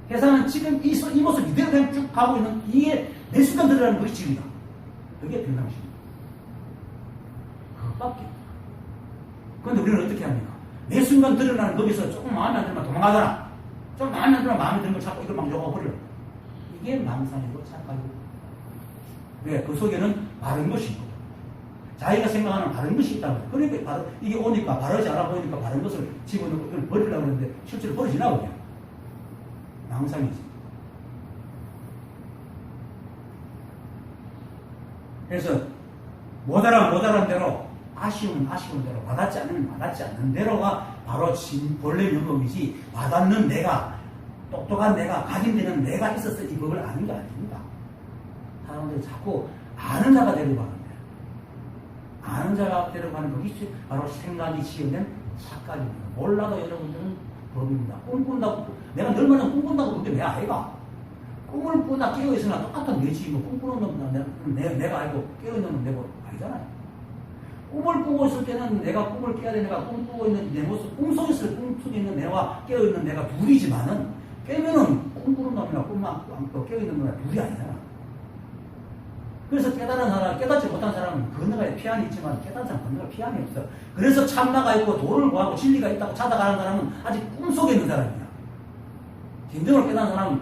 세상은 지금 이 모습 이대로 그냥 쭉 가고 있는 이게 매 순간 들어가는 것이 진리다. 그게 평상심입니다. 그것밖에. 그런데 우리는 어떻게 합니까? 매 순간 드러나는 거기서 조금 마음에 안 들면 도망가잖아. 좀 마음에 안 들면 마음에 드는 걸 찾고 이걸 막 욕하버려. 이게 망상이고 착각이고. 왜? 그 속에는 바른 것이 있고 자기가 생각하는 바른 것이 있다고. 그러니까 이게 오니까 바르지 않아 보이니까 바른 것을 집어넣고 이걸 버리려고 하는데 실제로 버려지나 보냐. 망상이지. 그래서 모자란 대로 아쉬운 대로 와닿지 않으면 와닿지 않는 대로가 바로 본래 명법이지 와닿는 내가 똑똑한 내가 각인되는 내가 있어서 이 법을 아는 게 아닙니다. 사람들이 자꾸 아는 자가 되려고 하는데 아는 자가 되려고 하는 것이 바로 생각이 지어낸 착각입니다. 몰라도 여러분들은 법입니다. 꿈꾼다고 내가 얼마나 꿈꾼다고 그게 내 아이가 꿈을 꾸나 깨어있으나 똑같은 내지 뭐 꿈꾸는 놈은 내가 알고 깨어있는 놈은 내가 아니잖아요. 꿈을 꾸고 있을 때는 내가 꿈을 깨야 돼. 내가 꿈꾸고 있는 내 모습, 꿈속에 있는 내가 깨어있는 내가 둘이지만은 깨면은 꿈꾸는 놈이나 꿈만 꾸고 깨어있는 놈이나 둘이 아니잖아. 그래서 깨달은 사람, 깨닫지 못한 사람은 건너가에 피안이 있지만 깨달은 사람은 건너가에 피안이 없어. 그래서 참나가 있고 도를 구하고 진리가 있다고 찾아가는 사람은 아직 꿈속에 있는 사람이야. 진정으로 깨달은 사람은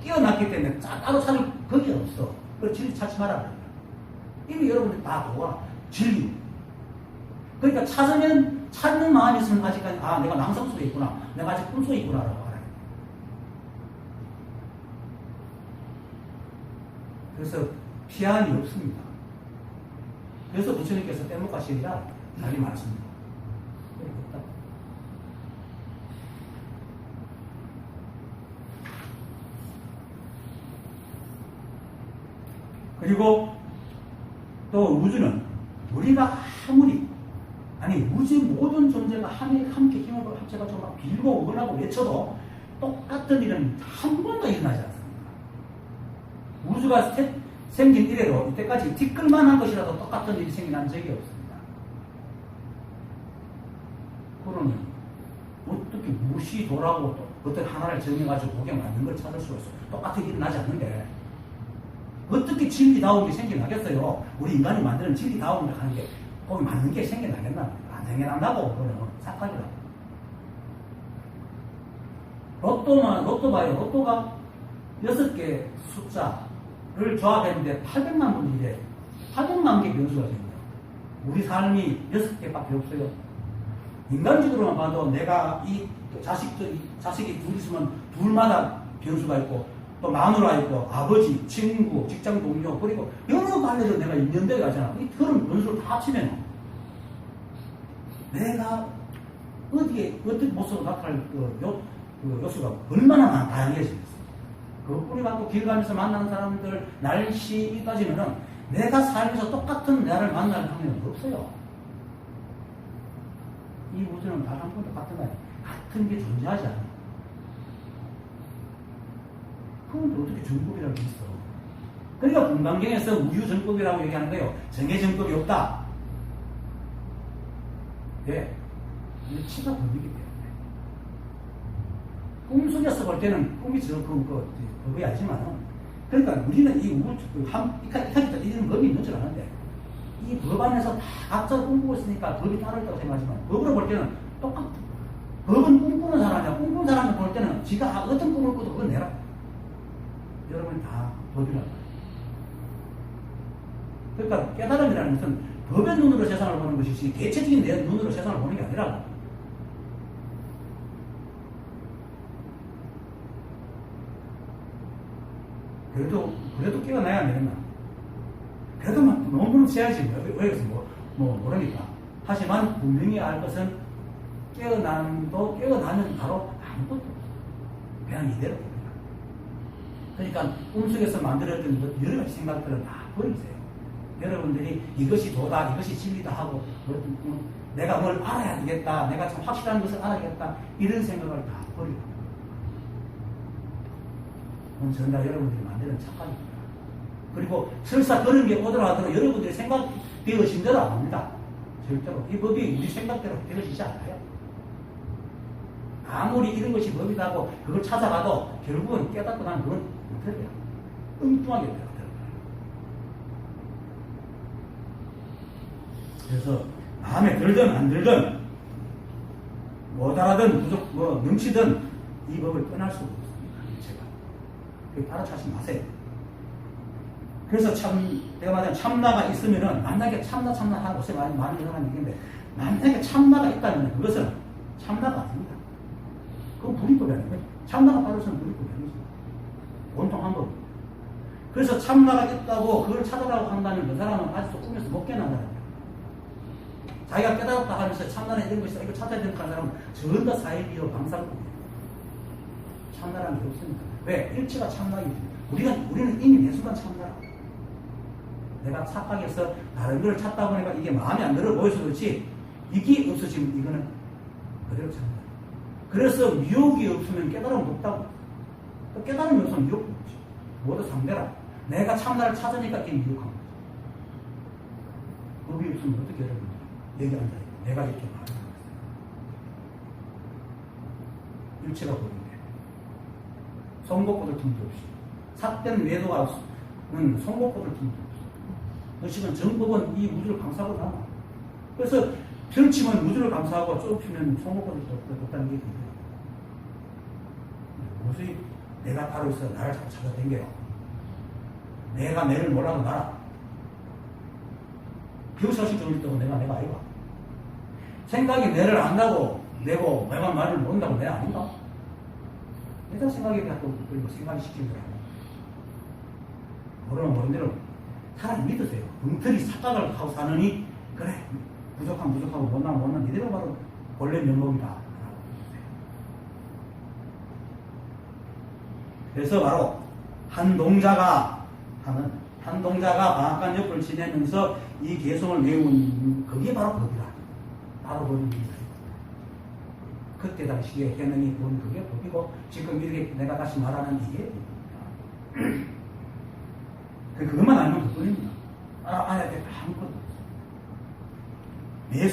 깨어났기 때문에 따로 찾을 거기 없어. 그래서 진리 찾지 마라. 이미 여러분들 다 도와. 진리. 그러니까 찾으면 찾는 마음이 있으면 아직까지 내가 낭성 속에 있구나. 내가 아직 꿈속에 있구나라고 알아요. 그래서 피안이 없습니다. 그래서 부처님께서 떼목가시리라 자기 말씀입니다. 그리고 또 우주는 우리가 아무리 우주 모든 존재가 함께 힘을 합쳐가지고 막 빌고 응원하고 외쳐도 똑같은 일은 한 번도 일어나지 않습니다. 우주가 생긴 이래로 이때까지 티끌만한 것이라도 똑같은 일이 생겨난 적이 없습니다. 그러니 어떻게 무시 도라고 또 어떤 하나를 정해가지고 거기에 맞는 걸 찾을 수가 있어요. 똑같은 일이 일어나지 않는데 어떻게 진리다운 게 생겨나겠어요? 우리 인간이 만드는 진리다운 걸 하는 게 거기 맞는 게 생겨나겠나? 안 생겨난다고 그거는 착각이라고. 로또 봐요. 로또가 6개 숫자를 조합했는데 800만 분이 800만 개 변수가 생겨요. 우리 삶이 6개밖에 없어요. 인간적으로만 봐도 내가 이 자식이 둘 있으면 둘마다 변수가 있고 또 마누라 있고 아버지, 친구, 직장 동료 그리고 여러 갈래로 내가 인연되어 가잖아. 이 그런 변수를 다 합치면 내가 어떤 모습으로 나타날 요소가 얼마나 다양해지겠어. 그뿐이가 또 길 가면서 만나는 사람들, 날씨 이까지는 내가 살면서 똑같은 나를 만날 확률은 없어요. 이 우주는 단 한 번도 같은 게 존재하지 않아. 그건 어떻게 정법이라고 있어. 그러니까 금강경에서 우유정법이라고 얘기하는 거예요. 정해정법이 없다. 왜? 치가 범위기 때문에. 꿈속에서 볼 때는 꿈이 법이 아니지만, 그러니까 우리는 이 우주, 이카지도 이런 법이 있는 줄 아는데, 이 법 안에서 다 각자 꿈꾸고 있으니까 법이 따르다고 생각하지만, 법으로 볼 때는 똑같아. 법은 꿈꾸는 사람이야. 꿈꾸는 사람을 볼 때는 지가 어떤 꿈을 꾸도 그건 내라. 여러분 다 법이라고. 그러니까 깨달음이라는 것은 법의 눈으로 세상을 보는 것이지 개체적인 내 눈으로 세상을 보는 게 아니라고. 그래도 깨어나야 안 되겠나? 그래도 막 논문을 써야지. 왜 그래서 모르니까. 하지만 분명히 알 것은 깨어나면 바로 아무것도 그냥 이대로. 그러니까 꿈속에서 만들었던 여러 가지 생각들은 다 버리세요. 여러분들이 이것이 도다, 이것이 진리다 하고 내가 뭘 알아야 되겠다, 내가 참 확실한 것을 알아야겠다 이런 생각을 다 버리고 그건 전부 다 여러분들이 만드는 착각입니다. 그리고 설사 그런 게 오더라도 여러분들이 생각되어진 대로 안 합니다. 절대로. 이 법이 우리 생각대로 되어지지 않아요. 아무리 이런 것이 법이라고 그걸 찾아가도 결국은 깨닫고 나면 그건 못해요. 엉뚱하게 돼요. 그래서 마음에 들든 안 들든 못 알아든 명치든 이 법을 떠날 수가 없습니다. 제가 그걸 알아차지 마세요. 그래서 내가 말하자면 참나가 있으면은 만약에 참나 하는 곳에 많이 일어나는 얘기인데 만약에 참나가 있다면 그것은 참나가 아닙니다. 그건 불이법이 아닌 거예요. 참나가 따로서는 불이법이 아니죠. 온통 한 법. 그래서 참나가 있다고 그걸 찾아라고 한다면 그 사람은 아직도 꿈에서 못 깨어난다는 거예요. 자기가 깨달았다 하면서 참나는 이런 것이다. 이걸 찾아야 된다 하는 사람은 전부 다 사이비어 방상법이에요. 참나라는 게 없습니다. 왜? 일체가 참나이기 때문에. 우리는 이미 매 순간 참나라. 내가 착각해서 다른 걸 찾다 보니까 이게 마음에 안 들어 보여서 그렇지 이게 없어지면 이거는 그대로 참나. 그래서 미혹이 없으면 깨달음은 없다고. 또 깨달음이 없으면 미혹도 없지. 모두 상대라. 내가 참나를 찾으니까 이게 미혹한 거지. 법이 없으면 어떻게 여러분들 얘기한다. 내가 이렇게 말하는 거지. 일체가 법인데. 송곳거들 틈도 없이. 삿된 외도가 송곳거들 틈도 없어. 의식은 정법은 이 우주를 감싸고 남아. 그래서 펼치면 우주를 감싸고 좁히면 송곳거들도 없다는 얘기입니다. 무엇이 내가 따로 있어 나를 자꾸 찾아댕겨요. 내가 내를 몰라도 나라. 비우사실 정리 때문에 내가 아이가. 생각이 뇌를 안다고 내고 내가 말을 모른다고 내 아닌가? 내가 생각이 자꾸 그리고 생각이 시키는 거라고. 모르면 모른 대로 사람이 믿으세요. 엉터리 착각을 하고 사느니 그래 부족하고 못난 이대로 바로 본래 면목이다. 그래서 바로 한 동자가 방앗간 옆을 지내면서 이 개성을 메운 그게 바로 법이라. 바로 법입니다. 그때 당시에 해능이 본 그게 법이고 지금 이렇게 내가 다시 말하는 이게 법입니다. 그것만 알면 그뿐입니다. 알아야 될 아무것도 없어요. 매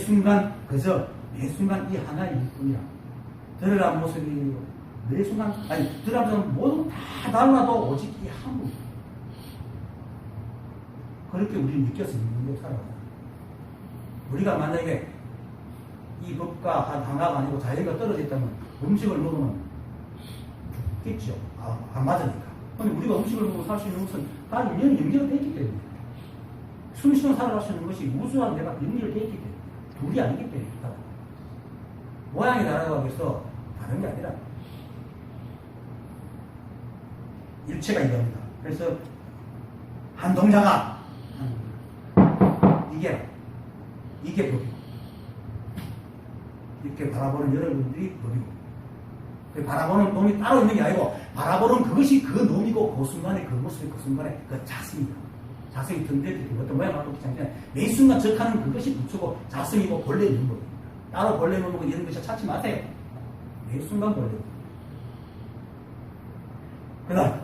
순간 이 하나의 일뿐이야. 드러난 모습이 매 순간 드러난 모두 다 달라도 오직 이 한 분. 그렇게 우리는 느껴서 믿는 게 살아가요. 우리가 만약에 이 법과 강화가 아니고 자연과 떨어져 있다면 음식을 먹으면 죽겠죠. 안 맞으니까. 근데 우리가 음식을 먹고 살 수 있는 것은 다 인연이 연결되어 있기 때문에. 숨쉬며 살아갈 수 있는 것이 우수한 내가 연결되어 있기 때문에. 둘이 아니기 때문에. 모양이 다르다고 해서 다른 게 아니라 일체가 이겁니다. 그래서 한 동자가 이게 법이고 이렇게 바라보는 여러분들이 법이고 그 바라보는 놈이 따로 있는 게 아니고 바라보는 그것이 그 놈이고 그 순간에 그 모습이 그 순간에 그 자성이다. 자성이 등대되고 어떤 모양을 갖고 있지 않잖아요. 매 순간 적하는 그것이 부처고 자성이고 본래 있는 법입니다. 따로 본래 있는 거 이런 것을 찾지 마세요. 매 순간 본래. 그 다음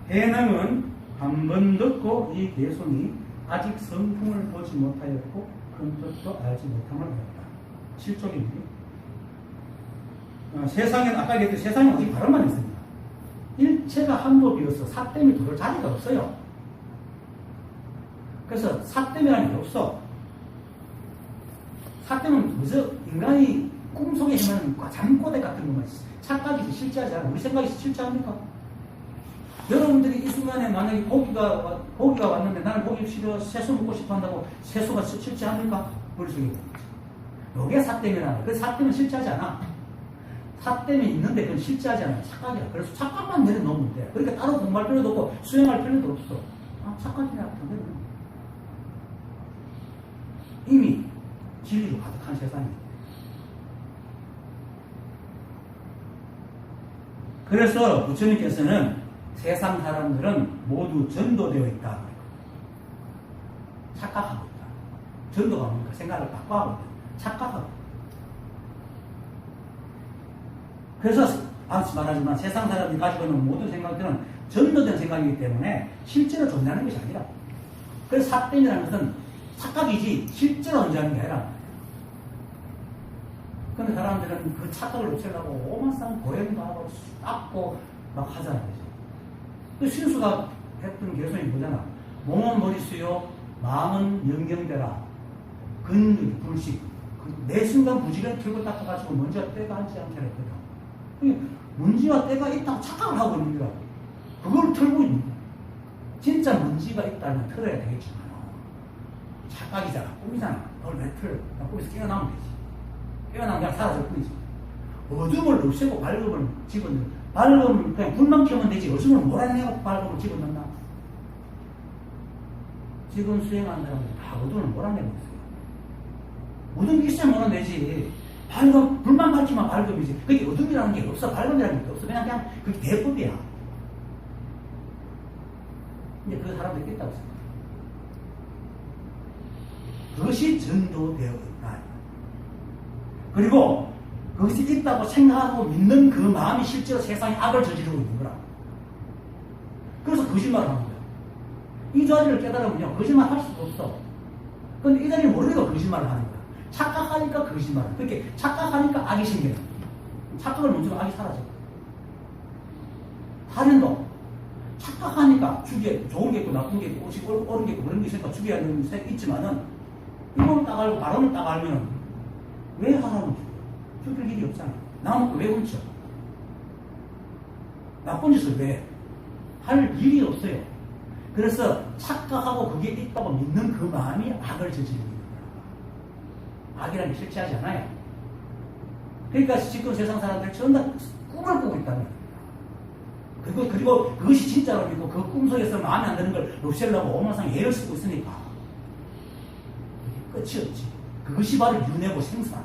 해능은 한 번 듣고 이 개성이 아직 성품을 보지 못하였고 큰 뜻도 알지 못함을 알았다. 7쪽입니다. 세상엔 아까 얘기했듯이 세상에 오직 바람만 있습니다. 일체가 한 법이어서 사땜이 들어올 자리가 없어요. 그래서 사땜이라는 게 없어. 사땜은 그저 인간이 꿈속에 있는 잠꼬대 같은 것만 착각이 실제하지 않아. 우리 생각이 실제합니까? 여러분들이 이 순간에 만약에 고기가 왔는데 나는 고기 싫어 새수 먹고 싶어 한다고 새수가 실제합니까? 머릿속에. 이게 사땜이라는 거야. 그래서 사땜은 실제하지 않아. 사땜이 있는데 그건 실제하지 않아. 착각이야. 그래서 착각만 내려놓으면 돼. 그러니까 따로 공부할 필요도 없고 수행할 필요도 없어. 착각이냐. 이미 진리로 가득한 세상이에요. 그래서 부처님께서는 세상 사람들은 모두 전도되어 있다. 착각하고 있다. 전도가 뭡니까? 생각을 바꿔하고 있다. 착각하고 있다. 그래서 반드시 말하지만 세상 사람이 가지고 있는 모든 생각들은 전도된 생각이기 때문에 실제로 존재하는 것이 아니라 그래서 사땜이라는 것은 착각이지 실제로 존재하는 게 아니라 근데 사람들은 그 착각을 없애려고 오만상 고행도 하고 닦고 막 하잖아요. 그 신수가 했던 개성이 뭐잖아. 몸은 머리수요 마음은 영경대라 근육 불식 매 순간 무지를 털고 닦아가지고 먼지와 때가 앉지 않게 했거든. 먼지와 때가 있다고 착각을 하고 있는 거야. 그걸 털고 있는 거야. 진짜 먼지가 있다면 털어야 되겠지만 착각이잖아. 꿈이잖아. 그걸 왜 털어? 꿈에서 깨어나면 되지. 깨어나면 그냥 사라질 뿐이지. 어둠을 없애고 밝음을 집어넣는 밝음 그냥 불만 켜면 되지. 어둠을 몰아내고 밝음을 집어넣나? 지금 수행하는 사람들 다 어둠을 몰아내고 있어요. 어둠이 있어야 몰아내지. 밝음, 불만 밝히면 밝음이지. 그게 어둠이라는 게 없어. 밝음이라는 게 없어. 그냥 그게 대법이야. 근데 그 사람들이 깼다고 생각해. 그것이 전도되어 있다. 그리고 그것이 있다고 생각하고 믿는 그 마음이 실제로 세상에 악을 저지르고 있는 거라. 그래서 거짓말을 하는 거야. 이 자리를 깨달으면요, 거짓말 할 수가 없어. 근데 이 자리를 모르니까 거짓말을 하는 거야. 착각하니까 거짓말을. 그렇게 착각하니까 악이 생겨요. 착각을 멈추면 악이 사라져. 살인도 착각하니까 주위에 좋은 게 있고 나쁜 게 있고 옳은 게 있고 그런 게 있으니까 주위에 있는 색 있지만은 이걸 딱 알고 바람을 딱 알면 왜 하라고 죽일 일이 없잖아. 남은 왜 훔쳐? 나쁜 짓을 왜? 할 일이 없어요. 그래서 착각하고 그게 있다고 믿는 그 마음이 악을 저지르는 거야. 악이라는 게 실체하지 않아요. 그러니까 지금 세상 사람들이 전부 다 꿈을 꾸고 있다는 거예요. 그리고 그것이 진짜로 믿고 그 꿈속에서 마음에 안 드는 걸 없애려고 오만상 애를 쓰고 있으니까 그게 끝이 없지. 그것이 바로 윤회고 생사.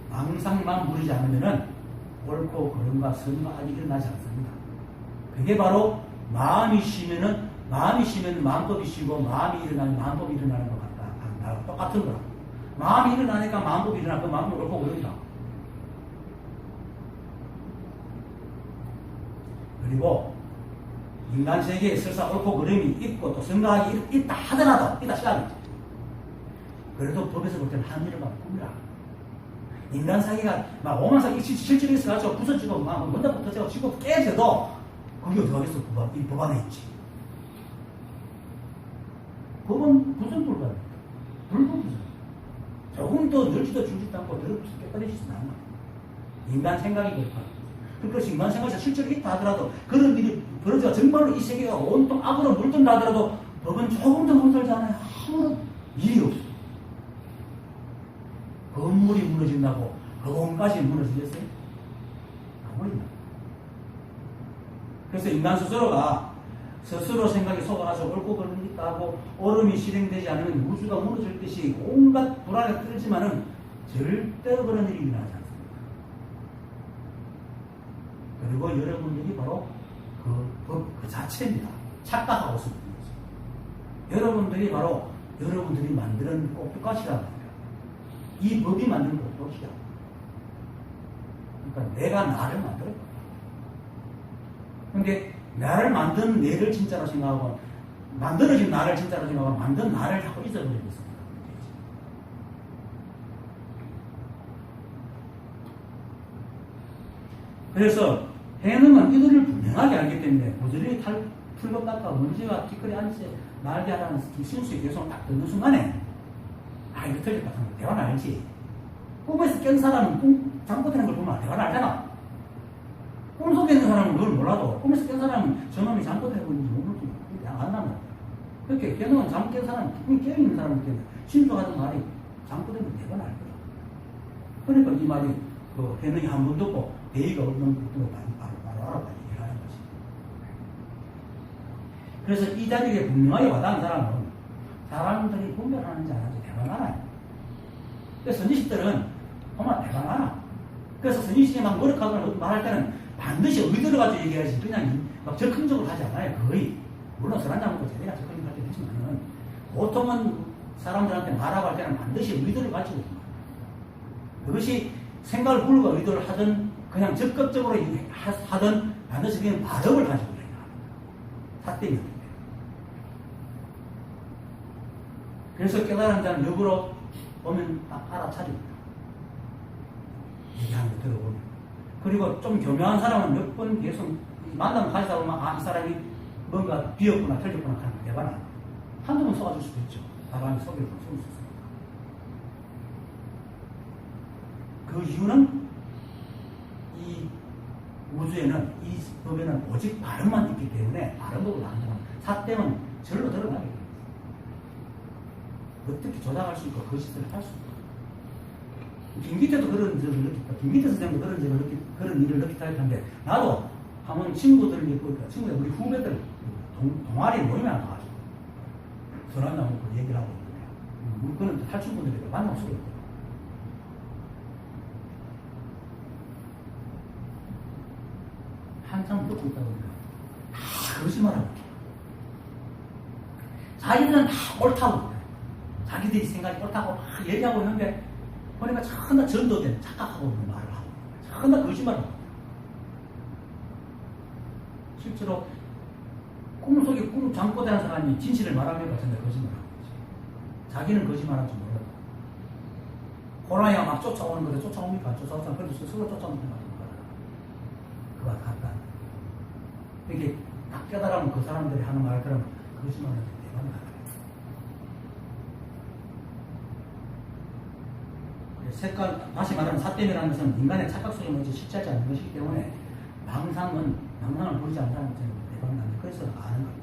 망상만 부리지 않으면은 옳고 그름과 선과 악이 일어나지 않습니다. 그게 바로 마음이 쉬면은 마음법이 쉬고 마음이 일어나면 마음법이 일어나는 것 같다. 똑같은 거라. 마음이 일어나니까 마음법이 일어나고 마음은 옳고 그른다. 그리고 인간 세계에 설사 옳고 그름이 있고 또 선과악이 있다 하더라도 있다 시작이지. 그래도 법에서 볼 때는 하늘을 막 꿈이라. 인간 사기가 막 오만상 실질이 있어가지고 부서지고 막 뭔가 붙어지고 지고 깨져도 그게 어디 가겠어. 이 법안에 있지. 법은 부정불가입니다. 불법부정. 조금 더 늘지도 줄지도 않고 더럽지도 깨끗해지지도 않아. 인간 생각이 그렇다. 그래서 인간 생각에서 실제로 있다 하더라도 그런 일이 벌어져 정말로 이 세계가 온통 악으로 물든다 하더라도 법은 조금 더 물들지 않아요. 아무런 일이 없어. 건물이 무너진다고 법원까지 무너지겠어요? 아무리나. 그래서 인간 스스로가 스스로 생각이 속아가지고 옳고 그름이 있다 하고 옳음이 실행되지 않으면 우주가 무너질 듯이 온갖 불안에 떨지만은 절대로 그런 일이 일어나지 않습니다. 그리고 여러분들이 바로 그 법 그 자체입니다. 착각하고 있습니다. 여러분들이 바로 여러분들이 만드는 꼭두가시라는 거예요. 이 법이 만든 꼭두가시야. 그러니까 내가 나를 만들었다. 근데 나를 만든 내를 진짜로 생각하고 만들어진 나를 진짜로 생각하고 만든 나를 자꾸 잊어버리고 있습니다. 그래서 해능은 이들을 분명하게 알기 때문에 부지런히 풀것 같아 먼지와 티끌이 앉지 말게 하라는 신수의 계속 딱 듣는 순간에 이거 틀렸다. 대화는 알지. 꿈에서 깬 사람은 잘못되는 걸 보면 대화는 알잖아. 꿈속에 있는 사람은 그걸 몰라도 꿈에서 깬 사람은 저놈이 잘못되고 있는지 모르지. 안 나면. 그렇게 깨는 잘못 깬 사람, 꿈이 깨있는 사람한테 신수하는 말이 잘못된 걸 대화는 알 거야. 그러니까 이 말이 그 해능이 한 번 듣고 대의가 없는 것들을 바로 알아봐야 하는 거지. 그래서 이 자리에 분명하게 와닿은 사람은 사람들이 분별하는지 안 하는지 대화는 안 해요. 그래서 선지식들은 정말 대화는 안 해요. 그래서 선지식이 막 노력하거나 말할 때는 반드시 의도를 가지고 얘기하지 그냥 막 적극적으로 하지 않아요. 거의. 물론 설한장도 제대로 적극적으로 할 때도 있지만은 보통은 사람들한테 말하고 할 때는 반드시 의도를 가지고 있습니다. 그것이 생각을 불과 의도를 하든 그냥 적극적으로 하든 반드시 그냥 발음을 가지고 있는 사태입니다. 그래서 깨달은 자는 역으로 보면 딱 알아차립니다. 얘기하는 거 들어보면. 그리고 좀 교묘한 사람은 몇 번 계속 만나면 가시다 보면 이 사람이 뭔가 비었구나 틀렸구나 하는 대화는 한두 번 속아줄 수도 있죠. 사람이 속일 수 있습니다. 그 이유는 이 우주에는 이 법에는 오직 발음만 있기 때문에 발음법을 안 하면 사tem은 절로 드러나게 됩니다. 어떻게 조작할 수 있고 거짓을 할 수 있고 김기태도 그런 점을 느꼈다. 김기태 선생님도 그런 일을 느꼈다 할 텐데 나도 한번 친구들 우리 후배들 동아리 모임에 나가가지고 술 한잔 먹고 얘기를 하고 있는데 그런 탈출분들이 만나면 속에 있거든요. 한참 듣고 있다 보니까 거짓말하고 자기들은 다 옳다고 자기들이 생각이 옳다고 막 얘기하고 있는데 보니까 전부 다 전도된 착각하고 있는 말을 하고 전부 다 거짓말을 하고 실제로 꿈속에 꿈 잠꼬대는 사람이 진실을 말하는 것 같은데 거짓말을 하고 있지. 자기는 거짓말할 줄 몰라. 호랑이가 막 쫓아오는 건데 쫓아옵니까? 쫓아오잖아. 그래도 서로 쫓아오는 거 그와 같다. 이렇게 딱 깨달으면 그 사람들이 하는 말 그러면 거짓말을 대박이 나다. 색깔, 다시 말하면 사땜이라는 것은 인간의 착각 속에 먼저 실제하지 않는 것이기 때문에 망상을 부르지 않는 사람은 대박이 나는 그래서 아는 겁니다.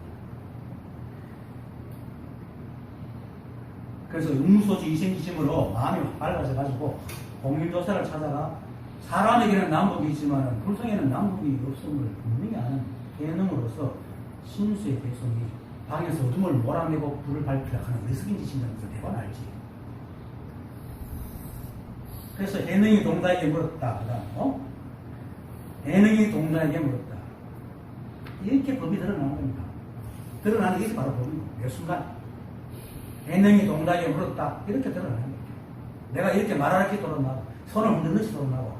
그래서 응무소지 이생기심으로 마음이 밝아져가지고 공인조사를 찾아가 사람에게는 남북이 있지만 불성에는 남북이 없음을 분명히 아는 개능으로서 신수의 개성이 방에서 어둠을 몰아내고 불을 밝히려 하는 어리석인 짓인다는 것을 대번 알지. 그래서 해능이 동자에게 물었다. 해능이 동자에게 물었다. 이렇게 법이 드러나는 겁니다. 드러나는 게 바로 법입니다. 매 순간 해능이 동자에게 물었다. 이렇게 드러나는 겁니다. 내가 이렇게 말할 게 드러나고 손을 흔드는 시 드러나고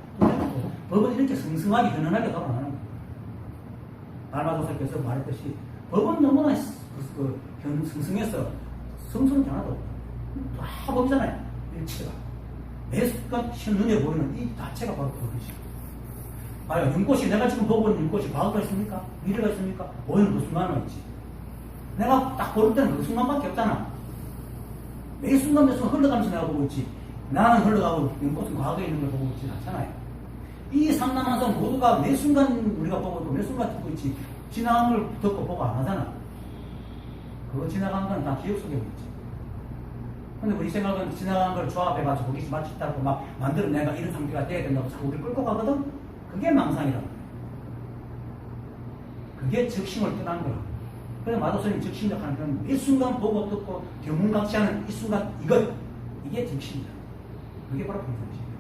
법은 이렇게 성성하게 현현하게 드러나는 겁니다. 달마도사께서 말했듯이 법은 너무나 성성해서 성스러운 하나도 없다. 다 법이잖아요. 일체가. 매 순간 눈에 보이는 이 자체가 바로 법이지. 아유, 윤꽃이 내가 지금 보고 있는 윤꽃이 과거가 있습니까? 미래가 있습니까? 보이는 그 순간만 있지. 내가 딱 볼 때는 그 순간밖에 없잖아. 매 순간 매 순간 흘러가면서 내가 보고 있지. 나는 흘러가고 윤꽃은 과거에 있는 걸 보고 있지 않잖아요. 이 상남한성 모두가 매 순간 우리가 보고 있고 매 순간 듣고 있지. 지나간 걸 듣고 보고 안 하잖아. 그거 지나간 건 다 기억 속에 있지. 근데 우리 생각은 지나간 걸 조합해가지고 거기 맞췄다고 막 만들어내가 이런 상태가 돼야 된다고 자꾸 우리 끌고 가거든? 그게 망상이라고. 그게 적심을 떠난 거야. 그래서 마도스님 적심이라고 하는 건 이 순간 보고 듣고 교문각시하는 이 순간 이게 적심이다. 그게 바로 평상시입니다.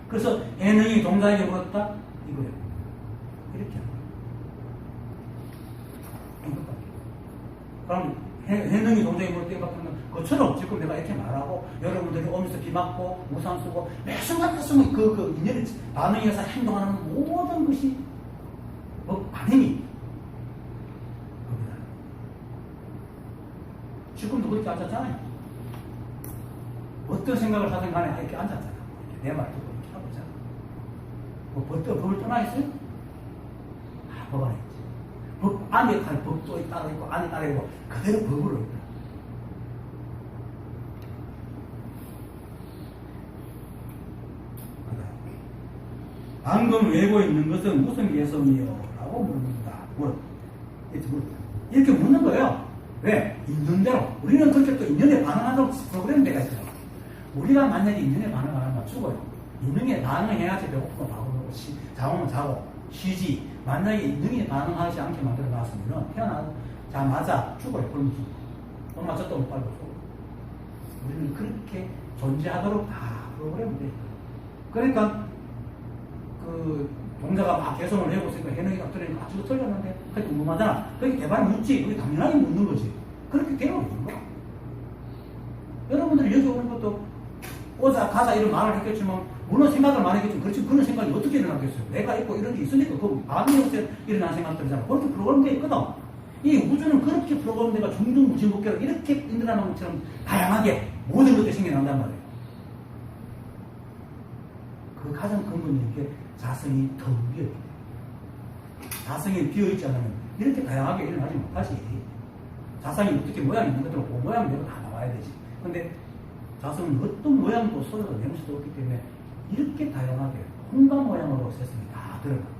그래서 해능이 동자에게 물었다? 이거예요. 이렇게 하는 거예요. 그럼 해능이 동자에게 물었다? 이거 같은 건 그처럼 지금 내가 이렇게 말하고 여러분들이 오면서 비 맞고 우산 쓰고 매 순간 그 인연이 반응해서 행동하는 모든 것이 반응이 겁니다. 지금도 그렇게 앉았잖아요. 어떤 생각을 하든 간에 이렇게 앉았잖아. 내 말 듣고 이렇게 하고 있잖아. 법을 떠나 있어요? 법 안에 있지. 법 안에 갈 법도 따로 있고 안에 따로 있고 그대로 법으로 있다. 방금 외고 있는 것은 무슨 개성이요? 라고 묻는다. 이렇게 묻는 거예요. 왜? 있는 대로. 우리는 그렇게 또 인연에 반응하도록 프로그램되어 있어요. 우리가 만약에 인연에 반응 안 하면 죽어요. 인연에 반응해야지 배고프면 밥을 먹고, 자고는 자고, 쉬지. 만약에 인연에 반응하지 않게 만들어 놨으면 태어나자마자 죽어요. 그럼 죽어. 엄마 저도 못 빨고 죽어. 우리는 그렇게 존재하도록 다 프로그램되어 있어요. 그러니까 동자가 막 개성을 내고 있으니까 해능이가 틀리니까 저거 틀렸는데 그게 궁금하잖아. 그게 대바람 묻지. 그게 당연하게 묻는 거지. 그렇게 되어 있는 거야. 여러분들이 여기 오는 것도 오자 가자 이런 말을 했겠지만 물론 생각을 많이 했겠지만 그렇지 그런 생각이 어떻게 일어나겠어요. 내가 있고 이런 게 있으니까 그 마음에 일어난 생각들이잖아. 그렇게 프로그램되어 있거든. 이 우주는 그렇게 프로그램되가 중등무진국계로 이렇게 인드라는 것처럼 다양하게 모든 것들이 생겨난단 말이에요. 그 가장 근본이 이렇게 자성이 텅 비어있기 때문에. 자성이 비어있지 않으면 이렇게 다양하게 일어나지 못하지. 자성이 어떻게 모양이 있는 것들은 그 모양대로 다 나와야 되지. 근데 자성은 어떤 모양도 소리도 냄새도 없기 때문에 이렇게 다양하게 혼각 모양으로 세상이 다 들어갑니다.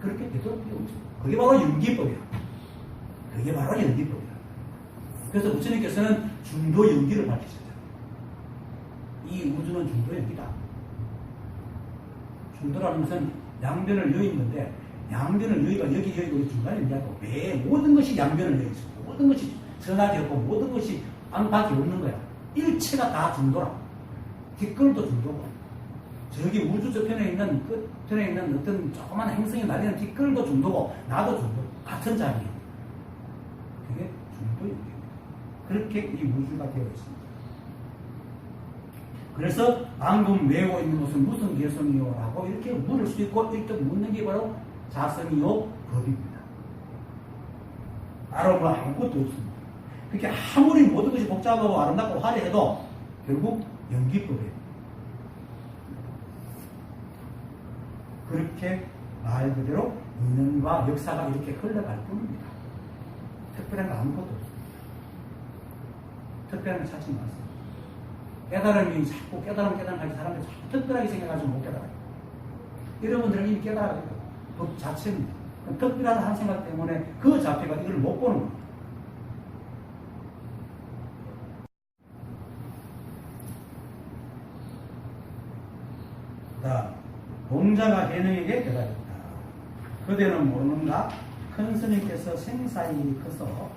그렇게 되도록 되어 있죠. 그게 바로 연기법이야. 그게 바로 연기법이야. 그래서 부처님께서는 중도 연기를 밝히셨잖아요. 이 우주는 중도 연기다. 중도라는 것은 양변을 여의 있는데 양변을 여의가 여기 중간에 있냐고 왜 모든 것이 양변을 여의 있어. 모든 것이 선악이 없고 모든 것이 안팎이 없는 거야. 일체가 다 중도라. 뒷걸도 중도고 저기 우주 저편에 있는 끝편에 있는 어떤 조그만 행성이 날리는 뒷걸도 중도고 나도 중도. 같은 자리에 그게 중도입니다. 그렇게 이 우주가 되어 있습니다. 그래서 방금 외우고 있는 것은 무슨 개성이요? 라고 이렇게 물을 수 있고 이렇게 묻는 게 바로 자성이요 법입니다. 따로 뭐 아무것도 없습니다. 그렇게 아무리 모든 것이 복잡하고 아름답고 화려해도 결국 연기법이에요. 그렇게 말 그대로 인연과 역사가 이렇게 흘러갈 뿐입니다. 특별한 거 아무것도 없습니다. 특별한 거 찾지 마세요. 깨달음이 자꾸 깨달음까지 사람들이 자꾸 특별하게 생각하지 못 깨달아요. 여러분들은 이미 깨달아요. 법 자체입니다. 특별하다 하는 생각 때문에 그 자체가 이걸 못 보는 겁니다. 그다음 공자가 계능에게 대답했다. 그대는 모르는가? 큰 스님께서 생사일이 커서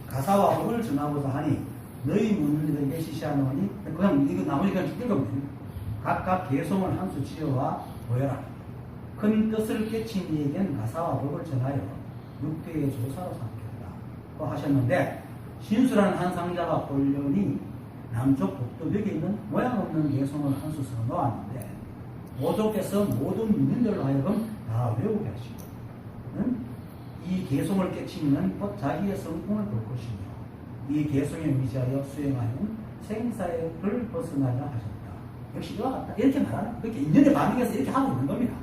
가사와 법을 전하고자 하니 너희 문의들에게 시시하노니 그냥 이거 나머지 그냥 읽으면 됩니다. 각각 개송을 한 수 지어와 보여라. 큰 뜻을 깨친 이에겐 가사와 법을 전하여 육대의 조사로 삼겠다. 하셨는데 신수라는 한 상자가 올려니 남쪽 복도벽에 있는 모양 없는 개송을 한 수 써 놓았는데 오조께서 모든 유민들로 하여금 다 외우게 하시고 이 개송을 깨치는 곧 자기의 성공을 볼 것이며 이 개송에 의지하여 수행하는 생사를 벗어나려 하셨다. 역시 이와 같다. 이렇게 말하는 그렇게 인연에 반응해서 이렇게 하고 있는 겁니다.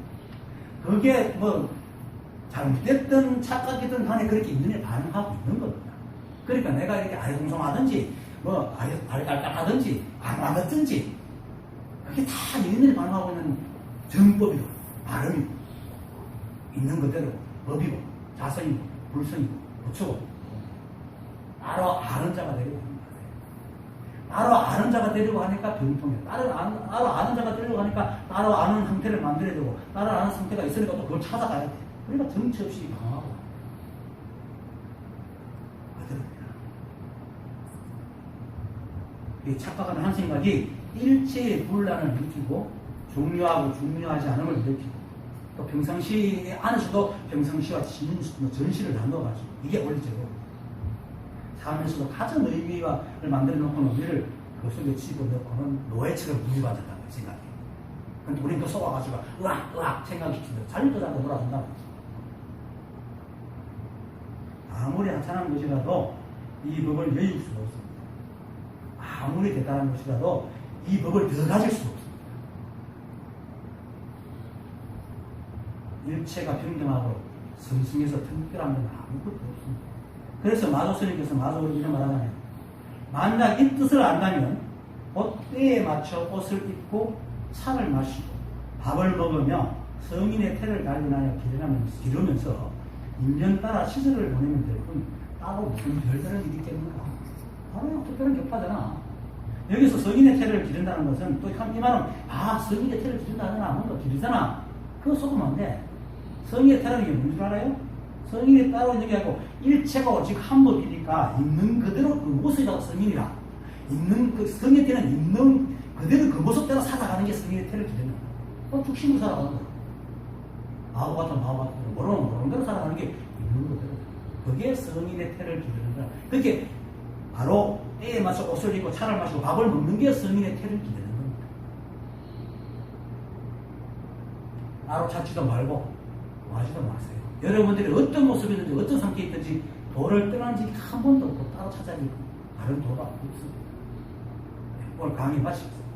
그게 뭐 잘못됐든 착각이든 간에 그렇게 인연에 반응하고 있는 겁니다. 그러니까 내가 이렇게 아리송송하든지 뭐 아리깔깔하든지 안 와닿든지 그게 다 인연에 반응하고 있는 정법이고 발음이고 있는 그대로 법이고 자성이고 불성이고 부처고 따로 아는 자가 되려고 하는 거예요. 따로 아는 자가 되려고 하니까 병통해. 따로 아는 자가 되려고 하니까 따로 아는 상태를 만들어야 되고 따로 아는 상태가 있으니까 또 그걸 찾아가야 돼. 그러니까 정치 없이 강하고 이 착각하는 한 생각이 일체의 분란을 일으키고 중요하고 중요하지 않음을 일으키고 또 평상시 안에서도 평상시와 전시를 나눠가지고 이게 원리적으로 삶에서도 가장 의미를 만들어 놓고는 우리를 그 속에 집어넣고는 노예처럼 무지받았다고 생각해요. 근데 우리는 또 속아가지고 으악 생각시키면 잘못도 자꾸 놀아준다고. 아무리 하찮은 것이라도 이 법을 여의할 수가 없습니다. 아무리 대단한 것이라도 이 법을 더 가질 수가 없습니다. 일체가 평등하고 성승에서 특별한 건 아무것도 없습니다. 그래서 마조스님께서 마조를 이런 말하잖아요. 만약 이 뜻을 안다면 곧 때에 맞춰 옷을 입고 차를 마시고 밥을 먹으며 성인의 태를 달리나여 기르면서 인연 따라 시절을 보내면 될 뿐 따로 무슨 별다른 일이 있겠는가. 바로 특별한 격파잖아. 여기서 성인의 태를 기른다는 것은 또 이 말은 성인의 태를 기른다잖아. 뭔가 기르잖아. 그거 속으면 안 돼. 성인의 태라는 게 뭔 줄 알아요? 성인이 따로 있는 게 아니고 일체가 오직 한 법이니까 있는 그대로 그 모습이라고 성인이라. 있는 그 성인의 태는 있는 그대로 그 모습대로 살아가는 게 성인의 태를 기르는 거야. 죽심으로 살아가는 거야. 바보 같은 모르는 대로 살아가는 게 있는 그대로. 그게 성인의 태를 기르는 거야. 그렇게 바로 때에 맞춰 옷을 입고 차를 마시고 밥을 먹는 게 성인의 태를 기르는 겁니다. 따로 찾지도 말고 하지도 마세요. 여러분들이 어떤 모습이든지 어떤 상태에 있든지 도를 떠난 적이 한 번도 없고 따로 찾아내고 다른 도가 없습니다. 오늘 강의 마치겠습니다.